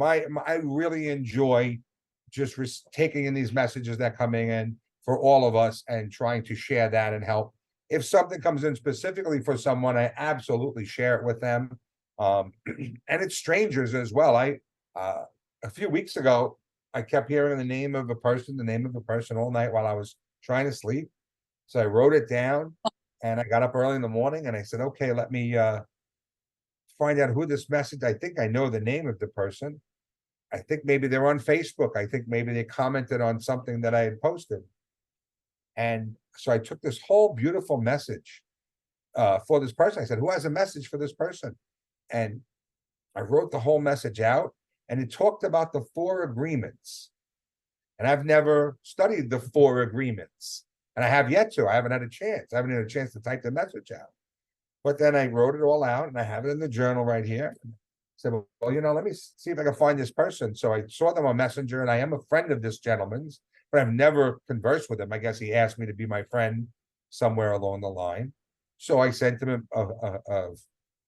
I really enjoy just taking in these messages that coming in for all of us and trying to share that and help. If something comes in specifically for someone, I absolutely share it with them. And it's strangers as well. A few weeks ago, I kept hearing the name of a person all night while I was trying to sleep. So I wrote it down and I got up early in the morning and I said, okay, let me find out who this message, I think I know the name of the person. I think maybe they're on Facebook. I think maybe they commented on something that I had posted. And so I took this whole beautiful message for this person. I said, who has a message for this person? And I wrote the whole message out, and it talked about the 4 agreements. And I've never studied the 4 agreements. And I have yet to. I haven't had a chance. I haven't had a chance to type the message out. But then I wrote it all out, and I have it in the journal right here. I said, well, you know, let me see if I can find this person. So I saw them on Messenger, and I am a friend of this gentleman's, but I've never conversed with him. I guess he asked me to be my friend somewhere along the line. So I sent him a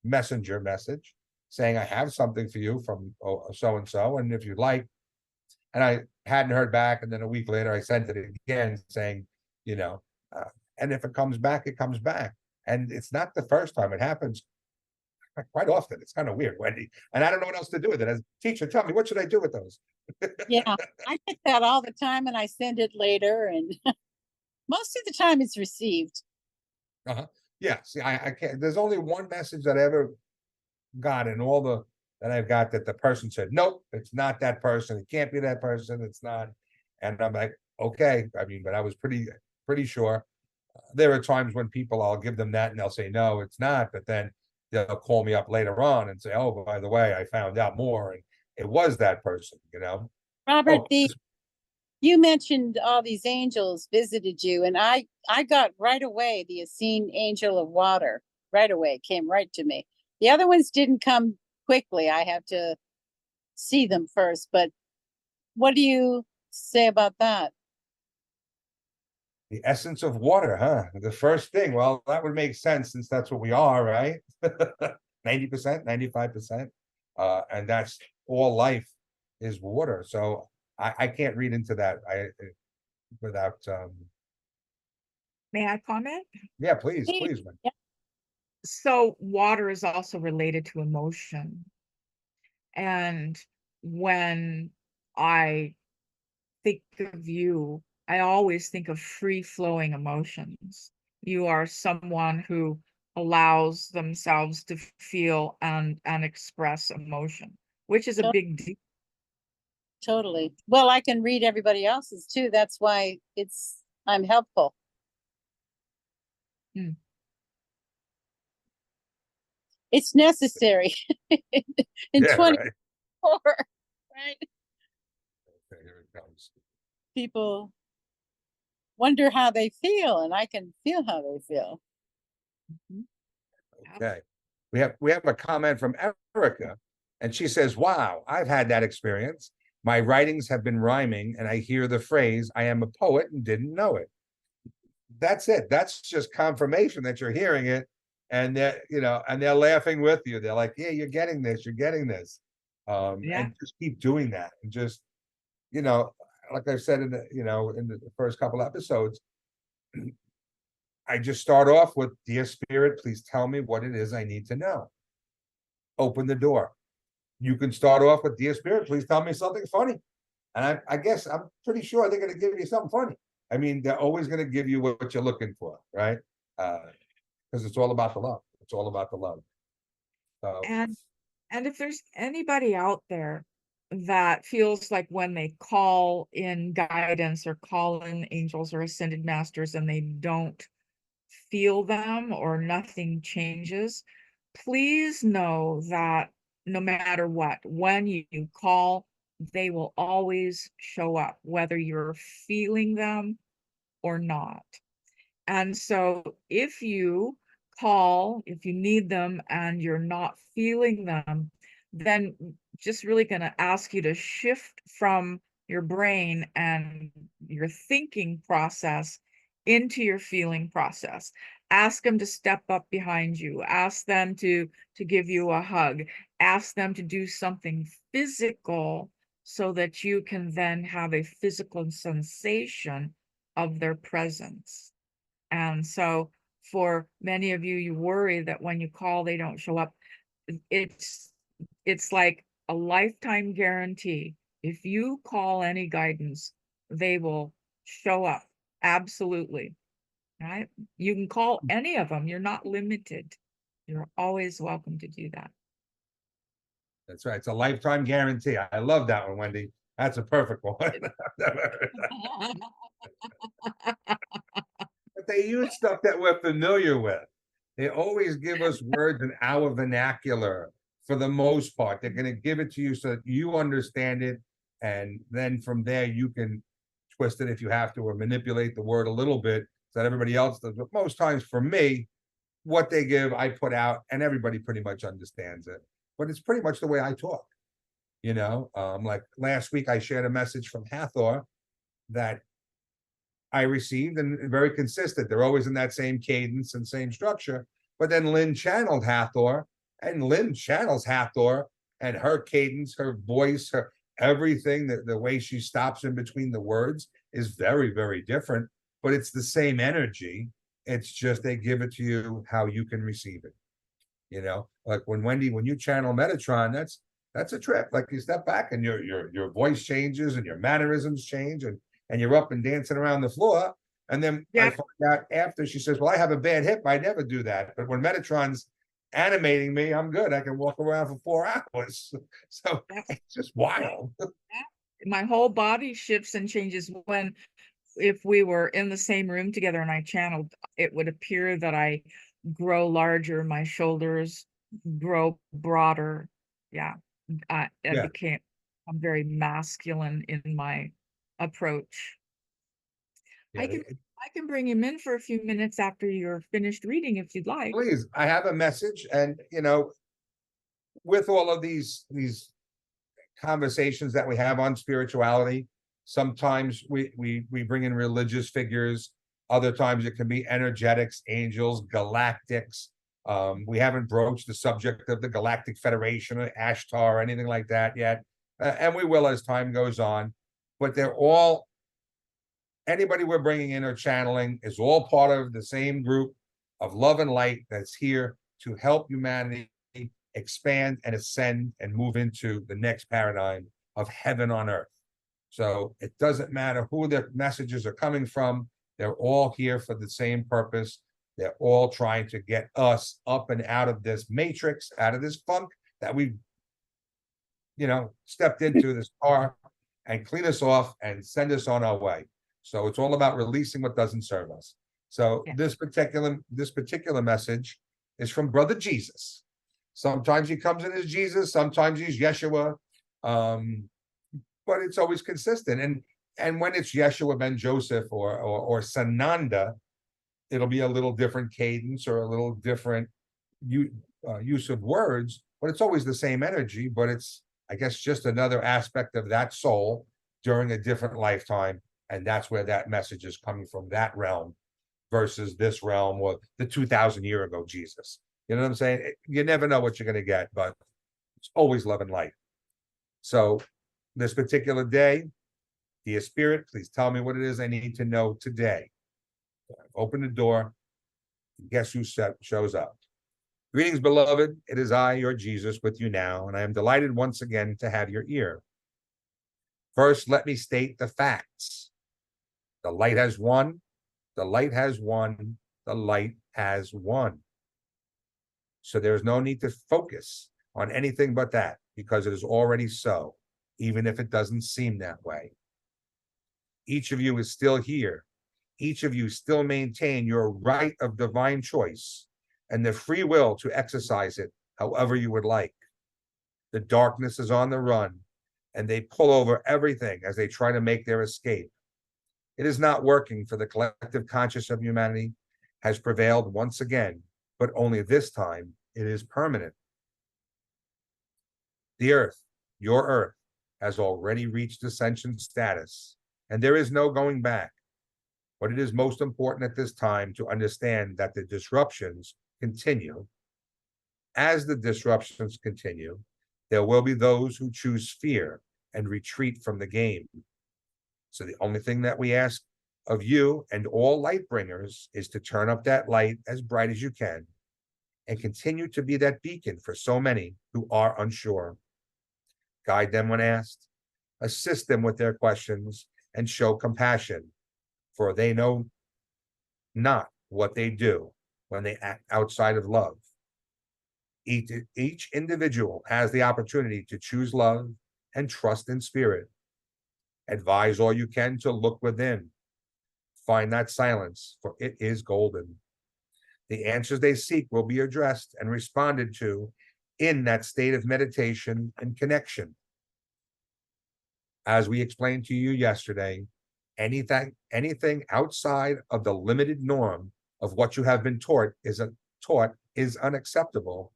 messenger message saying, I have something for you from so-and-so, and if you'd like. And I hadn't heard back. And then a week later, I sent it again saying, you know, and if it comes back, it comes back. And it's not the first time. It happens quite often. It's kind of weird, Wendy. And I don't know what else to do with it. As a teacher, tell me, what should I do with those? Yeah, I get that all the time and I send it later, and most of the time it's received. Yeah, see, I can't, there's only one message that I ever got in all the that I've got that the person said, nope, it's not that person. It can't be that person. It's not. And I'm like, okay. I mean, but I was pretty sure. There are times when people, I'll give them that and they'll say, no, it's not. But then they'll call me up later on and say, oh, by the way, I found out more. And it was that person, you know? Robert, Oh, you mentioned all these angels visited you, and I got right away the Essene angel of water. Right away, came right to me. The other ones didn't come quickly. I have to see them first. But what do you say about that? the essence of water, huh? The first thing. Well, that would make sense since that's what we are, right? 90%, 95%. And that's all life is water. So I can't read into that without May I comment? yeah, please, Please. please. Yeah. So water is also related to emotion. And when I think of you, I always think of free flowing emotions. You are someone who allows themselves to feel and express emotion, which is a To- big deal. Totally. Well, I can read everybody else's too. That's why I'm helpful. Hmm. It's necessary in Yeah, 24, right. right? Okay, here it comes. People wonder how they feel, and I can feel how they feel. Mhm. Okay. We have a comment from Erica, and she says, wow, I've had that experience. My writings have been rhyming, and I hear the phrase, I am a poet and didn't know it. That's it. That's just confirmation that you're hearing it. And that, you know, and they're laughing with you. They're like, yeah, you're getting this, you're getting this. Yeah. And just keep doing that. And just, you know, like I said in the, you know, in the first couple episodes, I just start off with, dear spirit, please tell me what it is I need to know. Open the door. You can start off with, dear spirit, please tell me something funny. And I guess I'm pretty sure they're going to give you something funny. I mean, they're always going to give you what you're looking for, right? Because it's all about the love. It's all about the love. So, And if there's anybody out there that feels like when they call in guidance or call in angels or ascended masters and they don't feel them or nothing changes, please know that no matter what, when you call, they will always show up, whether you're feeling them or not. And so if you call, if you need them and you're not feeling them, then just really going to ask you to shift from your brain and your thinking process into your feeling process. Ask them to step up behind you. Ask them to give you a hug. Ask them to do something physical so that you can then have a physical sensation of their presence. And so for many of you, you worry that when you call, they don't show up. It's like a lifetime guarantee. If you call any guidance, they will show up. Absolutely. Right? You can call any of them. You're not limited. You're always welcome to do that. That's right. It's a lifetime guarantee. I love that one, Wendy. That's a perfect one. But they use stuff that we're familiar with. They always give us words in our vernacular for the most part. They're going to give it to you so that you understand it. And then from there, you can twist it if you have to, or manipulate the word a little bit so that everybody else does. But most times for me, what they give, I put out, and everybody pretty much understands it. But it's pretty much the way I talk. Like last week, I shared a message from Hathor that I received, and very consistent. They're always in that same cadence and same structure. But then Lynn channeled Hathor, and Lynn channels Hathor, and her cadence, her voice, her everything, the way she stops in between the words is very, very different. But it's the same energy. It's just they give it to you how you can receive it. Like when you channel Metatron, that's a trip. Like you step back and your voice changes and your mannerisms change, and you're up and dancing around the floor. And then I find out after, she says, well, I have a bad hip. I never do that. But when Metatron's animating me, I'm good. I can walk around for 4 hours. So it's just wild. My whole body shifts and changes if we were in the same room together and I channeled, it would appear that I grow larger, my shoulders grow broader. I'm very masculine in my approach. Yeah, I can bring him in for a few minutes after you're finished reading if you'd like. please. I have a message, and with all of these conversations that we have on spirituality, sometimes we bring in religious figures, other times it can be energetics, angels, galactics. We haven't broached the subject of the Galactic Federation or Ashtar or anything like that yet, and we will as time goes on. But they're all, anybody we're bringing in or channeling is all part of the same group of love and light that's here to help humanity expand and ascend and move into the next paradigm of heaven on earth. So it doesn't matter who the messages are coming from. They're all here for the same purpose. They're all trying to get us up and out of this matrix, out of this funk that we've, stepped into, this car, and clean us off and send us on our way. So it's all about releasing what doesn't serve us. So this particular message is from Brother Jesus. Sometimes he comes in as Jesus, sometimes he's Yeshua, but it's always consistent. And when it's Yeshua ben Joseph or Sananda, it'll be a little different cadence or a little different use of words, but it's always the same energy. But it's, I guess, just another aspect of that soul during a different lifetime. And that's where that message is coming from, that realm versus this realm or the 2,000 year ago Jesus. You know what I'm saying? You never know what you're going to get, but it's always love and light. So this particular day, dear Spirit, please tell me what it is I need to know today. Open the door. Guess who shows up? Greetings, beloved. It is I, your Jesus, with you now, and I am delighted once again to have your ear. First, let me state the facts. The light has won. The light has won. The light has won. So there's no need to focus on anything but that, because it is already so, even if it doesn't seem that way. Each of you is still here. Each of you still maintain your right of divine choice and the free will to exercise it however you would like. The darkness is on the run, and they pull over everything as they try to make their escape. It is not working, for the collective consciousness of humanity has prevailed once again, but only this time it is permanent. The earth, your earth, has already reached ascension status, and there is no going back. But it is most important at this time to understand that the disruptions continue. As the disruptions continue, there will be those who choose fear and retreat from the game. So the only thing that we ask of you and all light bringers is to turn up that light as bright as you can and continue to be that beacon for so many who are unsure. Guide them when asked, assist them with their questions, and show compassion, for they know not what they do when they act outside of love. Each individual has the opportunity to choose love and trust in spirit. Advise all you can to look within. Find that silence, for it is golden. The answers they seek will be addressed and responded to in that state of meditation and connection. As we explained to you yesterday, anything outside of the limited norm of what you have been taught is unacceptable,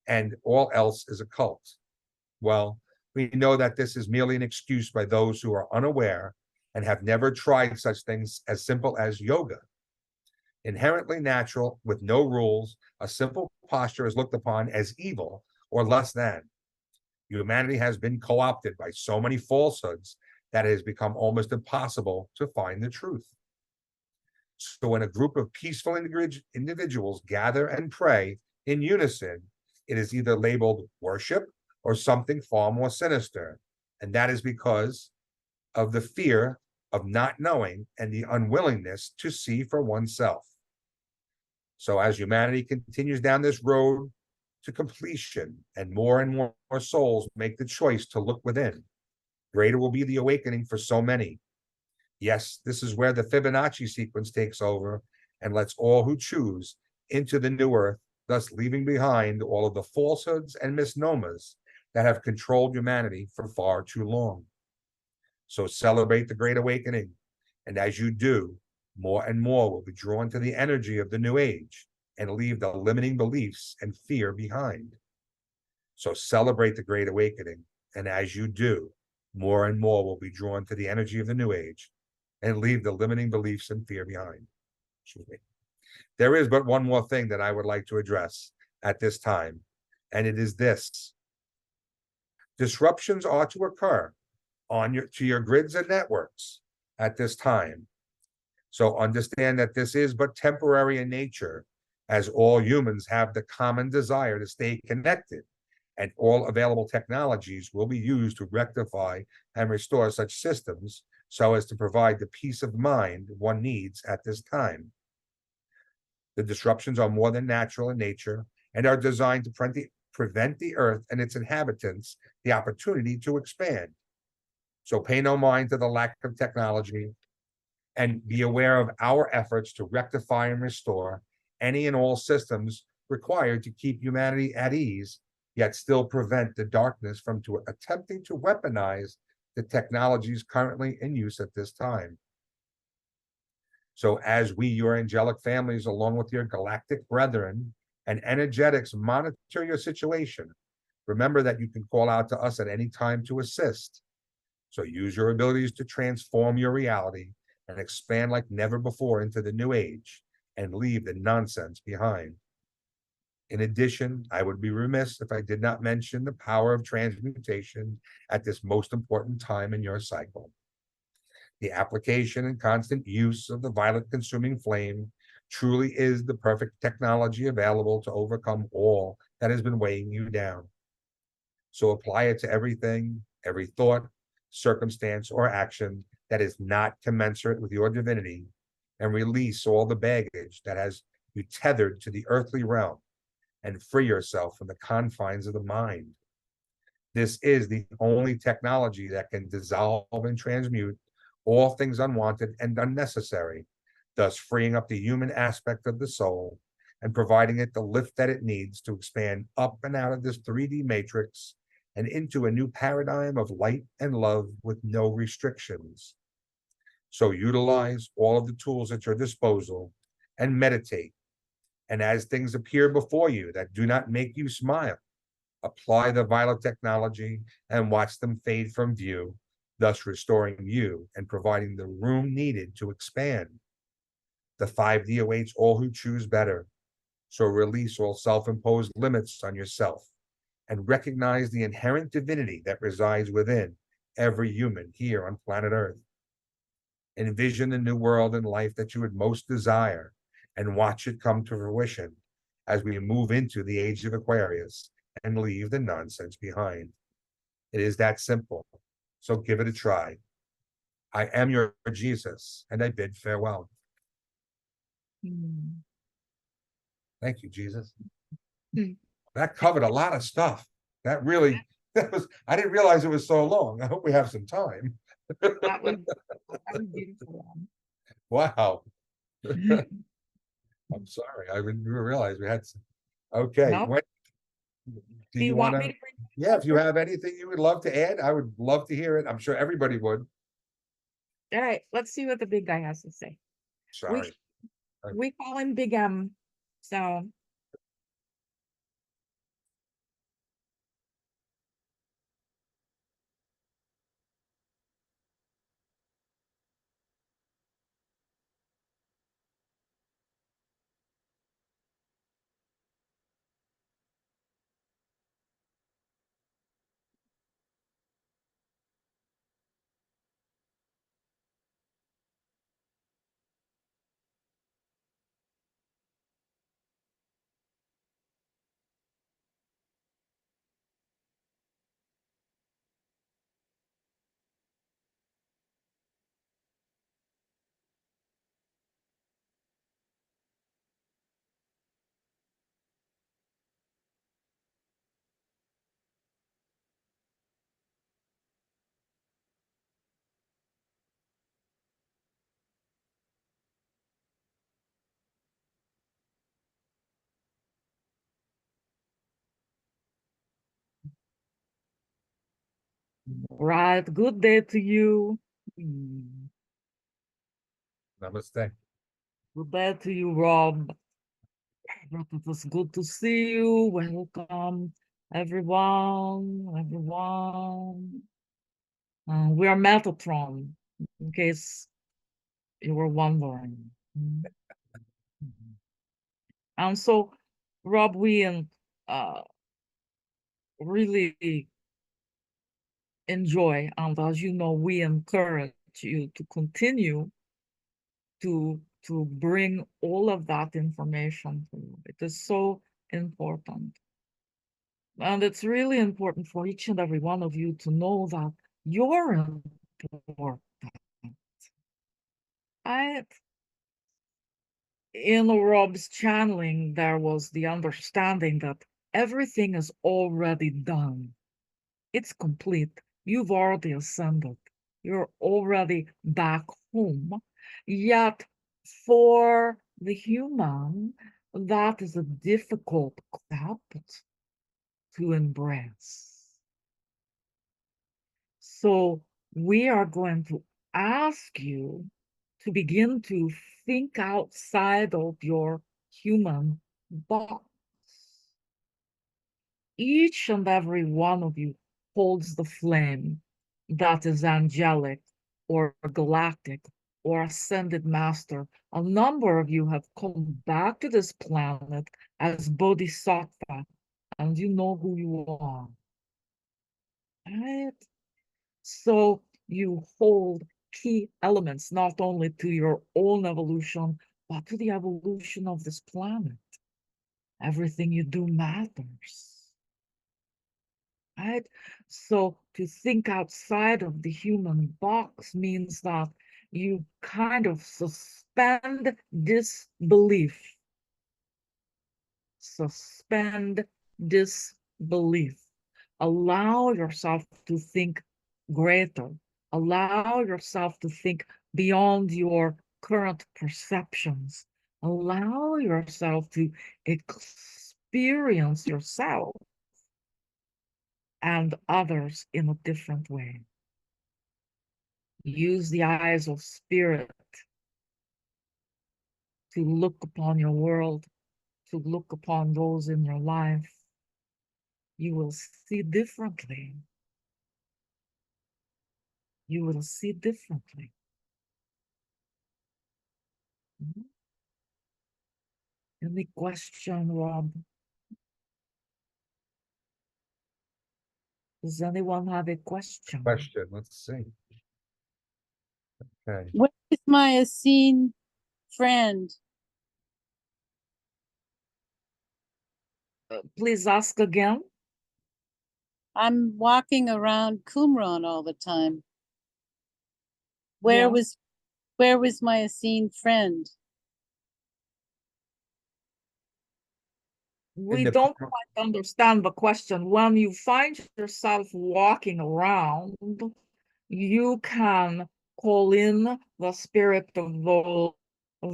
and all else is a cult. Well, we know that this is merely an excuse by those who are unaware and have never tried such things as simple as yoga. Inherently natural, with no rules, a simple posture is looked upon as evil or less than. Humanity has been co-opted by so many falsehoods that it has become almost impossible to find the truth. So when a group of peaceful individuals gather and pray in unison, it is either labeled worship or something far more sinister. And that is because of the fear of not knowing and the unwillingness to see for oneself. So as humanity continues down this road to completion and more souls make the choice to look within, greater will be the awakening for so many. Yes, this is where the Fibonacci sequence takes over and lets all who choose into the new earth, thus leaving behind all of the falsehoods and misnomers that have controlled humanity for far too long. So celebrate the Great Awakening, and as you do, more and more will be drawn to the energy of the new age and leave the limiting beliefs and fear behind. So celebrate the Great Awakening, and as you do, more and more will be drawn to the energy of the new age and leave the limiting beliefs and fear behind. Excuse me. There is but one more thing that I would like to address at this time, and it is this. Disruptions are to occur to your grids and networks at this time. So understand that this is but temporary in nature, as all humans have the common desire to stay connected, and all available technologies will be used to rectify and restore such systems so as to provide the peace of mind one needs at this time. The disruptions are more than natural in nature and are designed to prevent the earth and its inhabitants the opportunity to expand. So pay no mind to the lack of technology and be aware of our efforts to rectify and restore any and all systems required to keep humanity at ease, yet still prevent the darkness from attempting to weaponize the technologies currently in use at this time. So as we, your angelic families, along with your galactic brethren and energetics, monitor your situation, remember that you can call out to us at any time to assist. So use your abilities to transform your reality and expand like never before into the new age and leave the nonsense behind. In addition, I would be remiss if I did not mention the power of transmutation at this most important time in your cycle. The application and constant use of the violet consuming flame truly is the perfect technology available to overcome all that has been weighing you down. So apply it to everything, every thought, circumstance, or action that is not commensurate with your divinity, and release all the baggage that has you tethered to the earthly realm, and free yourself from the confines of the mind. This is the only technology that can dissolve and transmute all things unwanted and unnecessary, thus freeing up the human aspect of the soul and providing it the lift that it needs to expand up and out of this 3D matrix and into a new paradigm of light and love with no restrictions. So utilize all of the tools at your disposal and meditate. And as things appear before you that do not make you smile, apply the violet technology and watch them fade from view, thus restoring you and providing the room needed to expand. The 5D awaits all who choose better. So release all self-imposed limits on yourself and recognize the inherent divinity that resides within every human here on planet Earth. Envision the new world and life that you would most desire and watch it come to fruition as we move into the age of Aquarius and leave the nonsense behind. It is that simple. So give it a try. I am your Jesus, and I bid farewell. Mm. Thank you, Jesus. That covered a lot of stuff. That really, I didn't realize it was so long. I hope we have some time. That was a beautiful Wow. one. I'm sorry. I didn't realize we had some. Okay. No, What do do you you want want me to? to bring? Yeah, if you have anything you would love to add, I would love to hear it. I'm sure everybody would. All right, let's see what the big guy has to say. We Sorry. we call him Big M. So right, good day to you. Namaste. Good day to you, Rob. It was good to see you. Welcome, everyone. We are Metatron, in case you were wondering. And so, Rob, we uh, really enjoy, and as you know, we encourage you to continue to bring all of that information to you. It is so important. And it's really important for each and every one of you to know that you're important. I, in Rob's channeling, there was the understanding that everything is already done. It's complete. You've already ascended. You're already back home. Yet, for the human, that is a difficult concept to embrace. So, we are going to ask you to begin to think outside of your human box. Each and every one of you holds the flame that is angelic or galactic or ascended master. A number of you have come back to this planet as bodhisattva, and you know who you are. Right? So you hold key elements not only to your own evolution, but to the evolution of this planet. Everything you do matters. Right? So to think outside of the human box means that you kind of suspend disbelief. Suspend disbelief. Allow yourself to think greater. Allow yourself to think beyond your current perceptions. Allow yourself to experience yourself and others in a different way. Use the eyes of spirit to look upon your world, to look upon those in your life. You will see differently. You will see differently. Any question, Rob? Does anyone have a question? Question. Let's see. Okay. Where is my Essene friend? Please ask again. I'm walking around Qumran all the time. Where Yeah. was my Essene friend? We the- don't quite understand the question. When you find yourself walking around, you can call in the spirit of those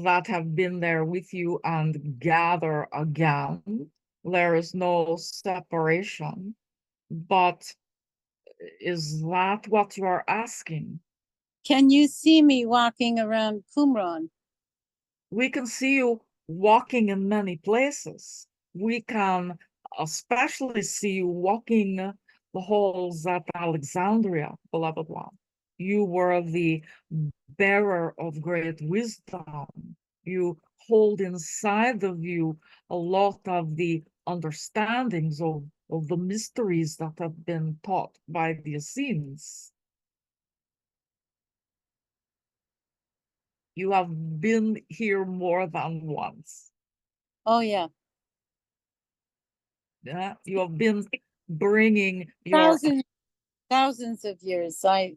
that have been there with you and gather again. There is no separation. But is that what you are asking? Can you see me walking around Qumran? We can see you walking in many places. We can especially see you walking the halls at Alexandria, beloved one. You were the bearer of great wisdom. You hold inside of you a lot of the understandings of the mysteries that have been taught by the Essenes. You have been here more than once. Oh, yeah. Yeah, you have been bringing your Thousands of years. I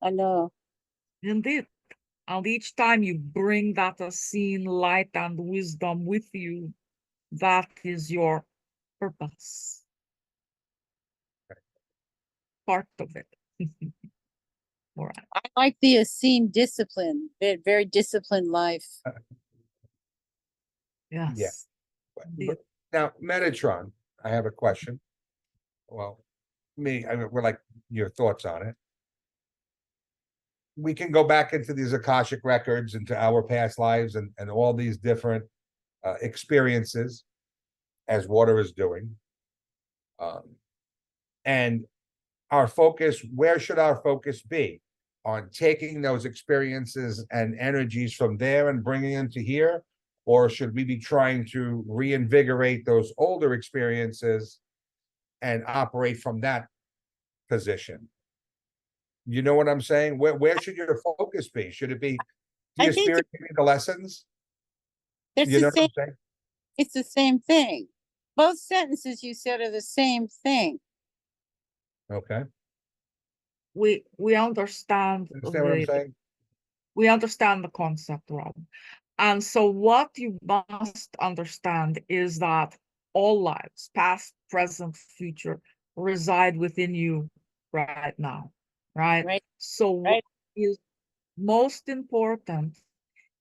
know. indeed, and each time you bring that Essene light and wisdom with you, that is your purpose. Part of it. All right. I like the Essene discipline. Very, very disciplined life. Yes. But now, Metatron, I have a question. Well, I mean, we're like your thoughts on it. We can go back into these Akashic records, into our past lives, and all these different experiences, as water is doing. And our focus, where should our focus be? On taking those experiences and energies from there and bringing them to here? Or should we be trying to reinvigorate those older experiences and operate from that position? You know what I'm saying? Where should your focus be? Should it be, I your think spirit give you the lessons? it's You know the what same. I'm saying? It's the same thing. Both sentences you said are the same thing. Okay. We understand Understand what I'm saying? we understand the concept, Rob. And so what you must understand is that all lives, past, present, future, reside within you right now, right? Right. So what Right. is most important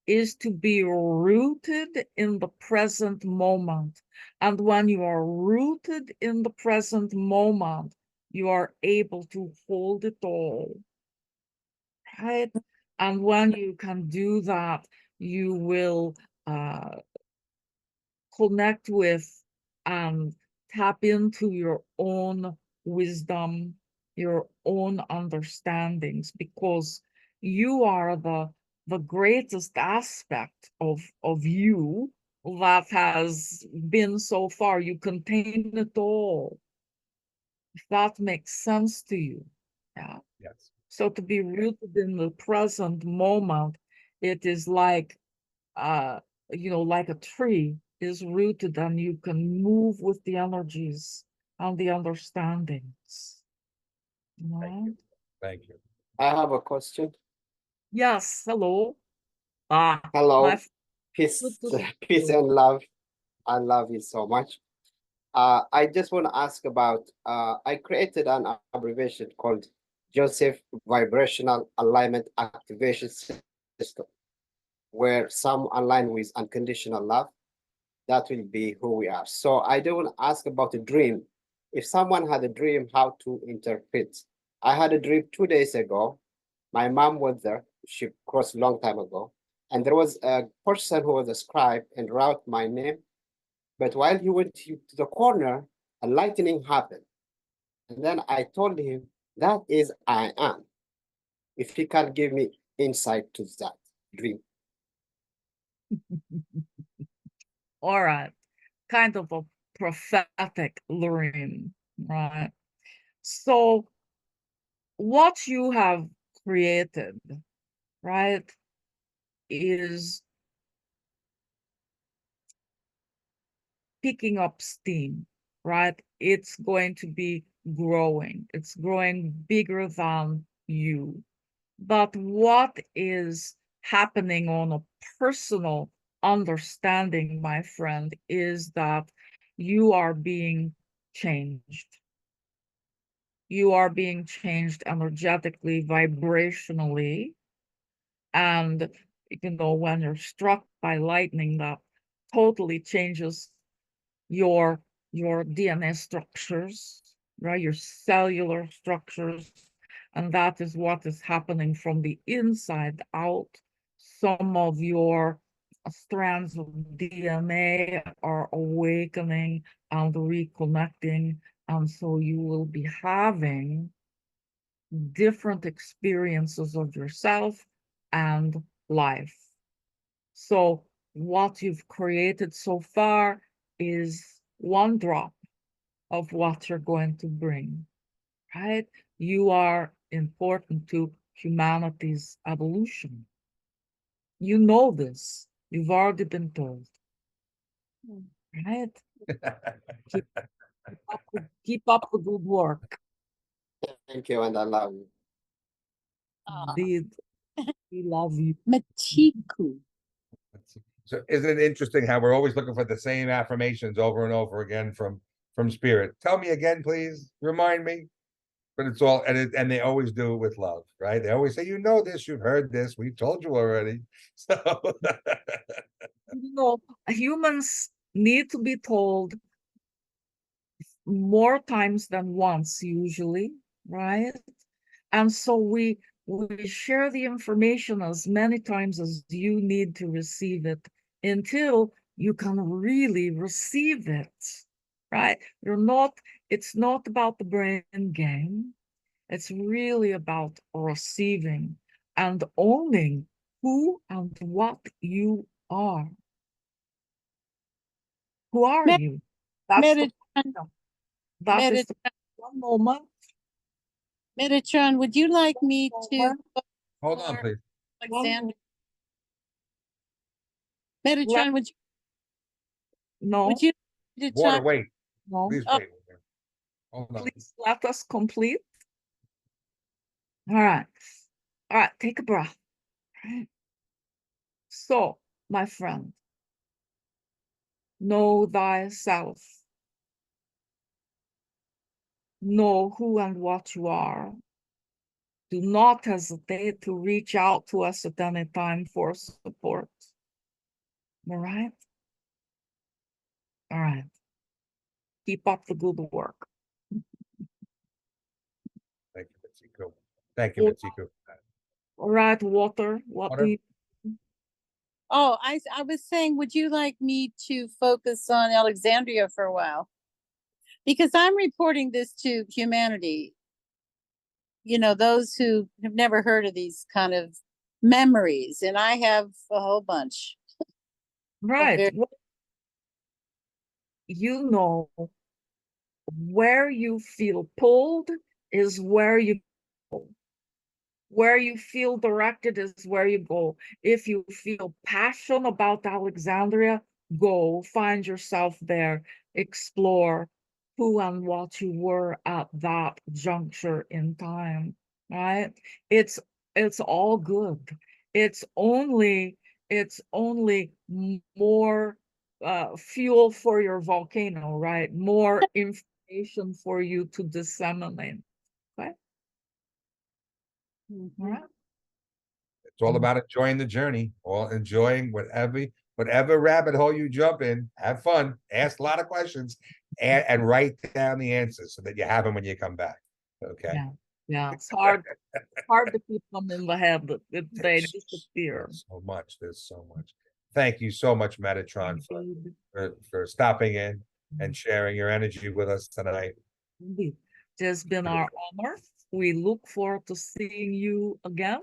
is to be rooted in the present moment. And when you are rooted in the present moment, you are able to hold it all, right? And when you can do that, you will connect with and tap into your own wisdom, your own understandings, because you are the greatest aspect of you that has been so far. You contain it all. If that makes sense to you. Yeah. Yes. So to be rooted in the present moment, it is like like a tree is rooted, and you can move with the energies and the understandings. Right? Thank you. I have a question. Yes, hello. Hello, My peace, good to see peace you. and love. I love you so much. I just want to ask about, I created an abbreviation called Joseph Vibrational Alignment Activation System, where some align with unconditional love. That will be who we are. So I do want to ask about a dream. If someone had a dream, how to interpret. I had a dream 2 days ago. My mom was there. She crossed a long time ago. And there was a person who was a scribe and wrote my name. But while he went to the corner, a lightning happened. And then I told him, that is I am. If he can give me insight to that dream. All right. Kind of a prophetic dream, right? So what you have created, right, is picking up steam, right? It's going to be growing. It's growing bigger than you. But what is happening on a personal understanding, my friend, is that you are being changed. You are being changed energetically, vibrationally. And, you know, when you're struck by lightning, that totally changes your DNA structures, right? Your cellular structures. And that is what is happening from the inside out. Some of your strands of DNA are awakening and reconnecting. And so you will be having different experiences of yourself and life. So what you've created so far is one drop of what you're going to bring, right? You are important to humanity's evolution. You know this. You've already been told, right? Keep up the good work. Thank you, and I love you. Indeed, we love you. Matiku. So isn't it interesting how we're always looking for the same affirmations over and over again from spirit? Tell me again, please. Remind me. But it's all and they always do it with love, right? They always say, you know this, you've heard this, we've told you already. So You know, humans need to be told more times than once, usually, right? And so we share the information as many times as you need to receive it until you can really receive it, right? It's not about the brain game. It's really about receiving and owning who and what you are. Who are Med- you? That's the Metatron, that is the one moment. Metatron, would you like me to hold on, please. Alexander? Metatron, No, would you to Water, talk? wait. no. Please Oh. wait. Hold on. Please let us complete. All right. All right, take a breath. Right. So, my friend, know thyself. Know who and what you are. Do not hesitate to reach out to us at any time for support. All right? All right. Keep up the good work. Thank you, Mitsiko. Thank you, Mitsiko. All right, Water, what do Water? you... Oh, I was saying, would you like me to focus on Alexandria for a while? Because I'm reporting this to humanity. You know, those who have never heard of these kind of memories, and I have a whole bunch. Right. very- Well, you know, where you feel pulled is where you go. Where you feel directed is where you go. If you feel passion about Alexandria, go find yourself there, explore who and what you were at that juncture in time, right? It's all good. It's only more fuel for your volcano, right? More information for you to disseminate. Okay. All right. It's all about enjoying the journey, or enjoying whatever rabbit hole you jump in. Have fun, ask a lot of questions, and write down the answers so that you have them when you come back. Okay. Yeah. It's hard to keep them in the head. They disappear. There's so much. There's so much. Thank you so much, Metatron, for stopping in and sharing your energy with us tonight. Indeed. It's been our honor. We look forward to seeing you again.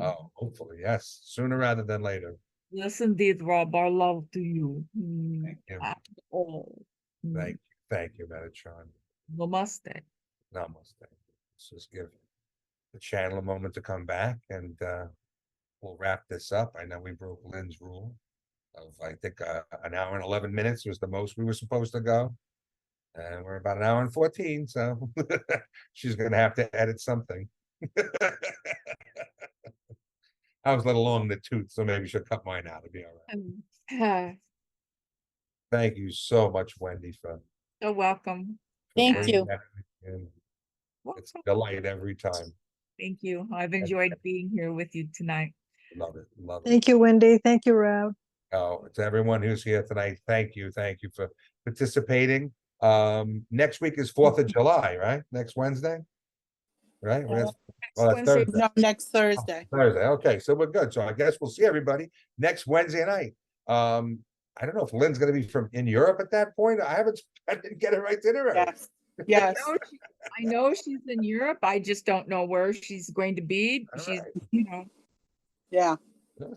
Oh, hopefully, yes. Sooner rather than later. Yes, indeed, Rob. Our love to you. Thank you. At all. Thank you, Metatron. Namaste. Namaste. Let's just give the channel a moment to come back, and we'll wrap this up. I know we broke Lynn's rule of, I think, an hour and 11 minutes was the most we were supposed to go. And we're about an hour and 14, so she's gonna have to edit something. I was a little long in the tooth, so maybe she'll cut mine out. It'll be all right. Thank you so much, Wendy, for So welcome. Thank bringing you. that in. It's a Welcome. delight every time. Thank you. I've enjoyed being here with you tonight. Love it, love it. Thank you, Wendy. Thank you, Rob. Oh, to everyone who's here tonight, thank you for participating. Next week is 4th of July, right? Next Wednesday? Right? Well, that's Wednesday. Thursday. No, next Thursday. Thursday. Okay, so we're good. So I guess we'll see everybody next Wednesday night. I don't know if Lynn's gonna be in Europe at that point. I didn't get it right itinerary. Yes, yes. I know she's in Europe. I just don't know where she's going to be. All She's, right. you know, Yeah.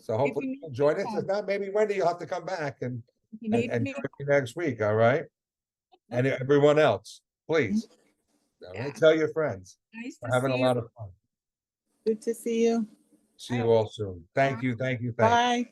So hopefully need you'll join us. to If not, maybe Wendy, you'll have to come back and if you need me. join me next week, all right? And everyone else, please. All right, Yeah. tell your friends. Nice We're to having a see you. lot of fun. Good to see you. See you all soon. Thank you, thank you, thank you. Bye.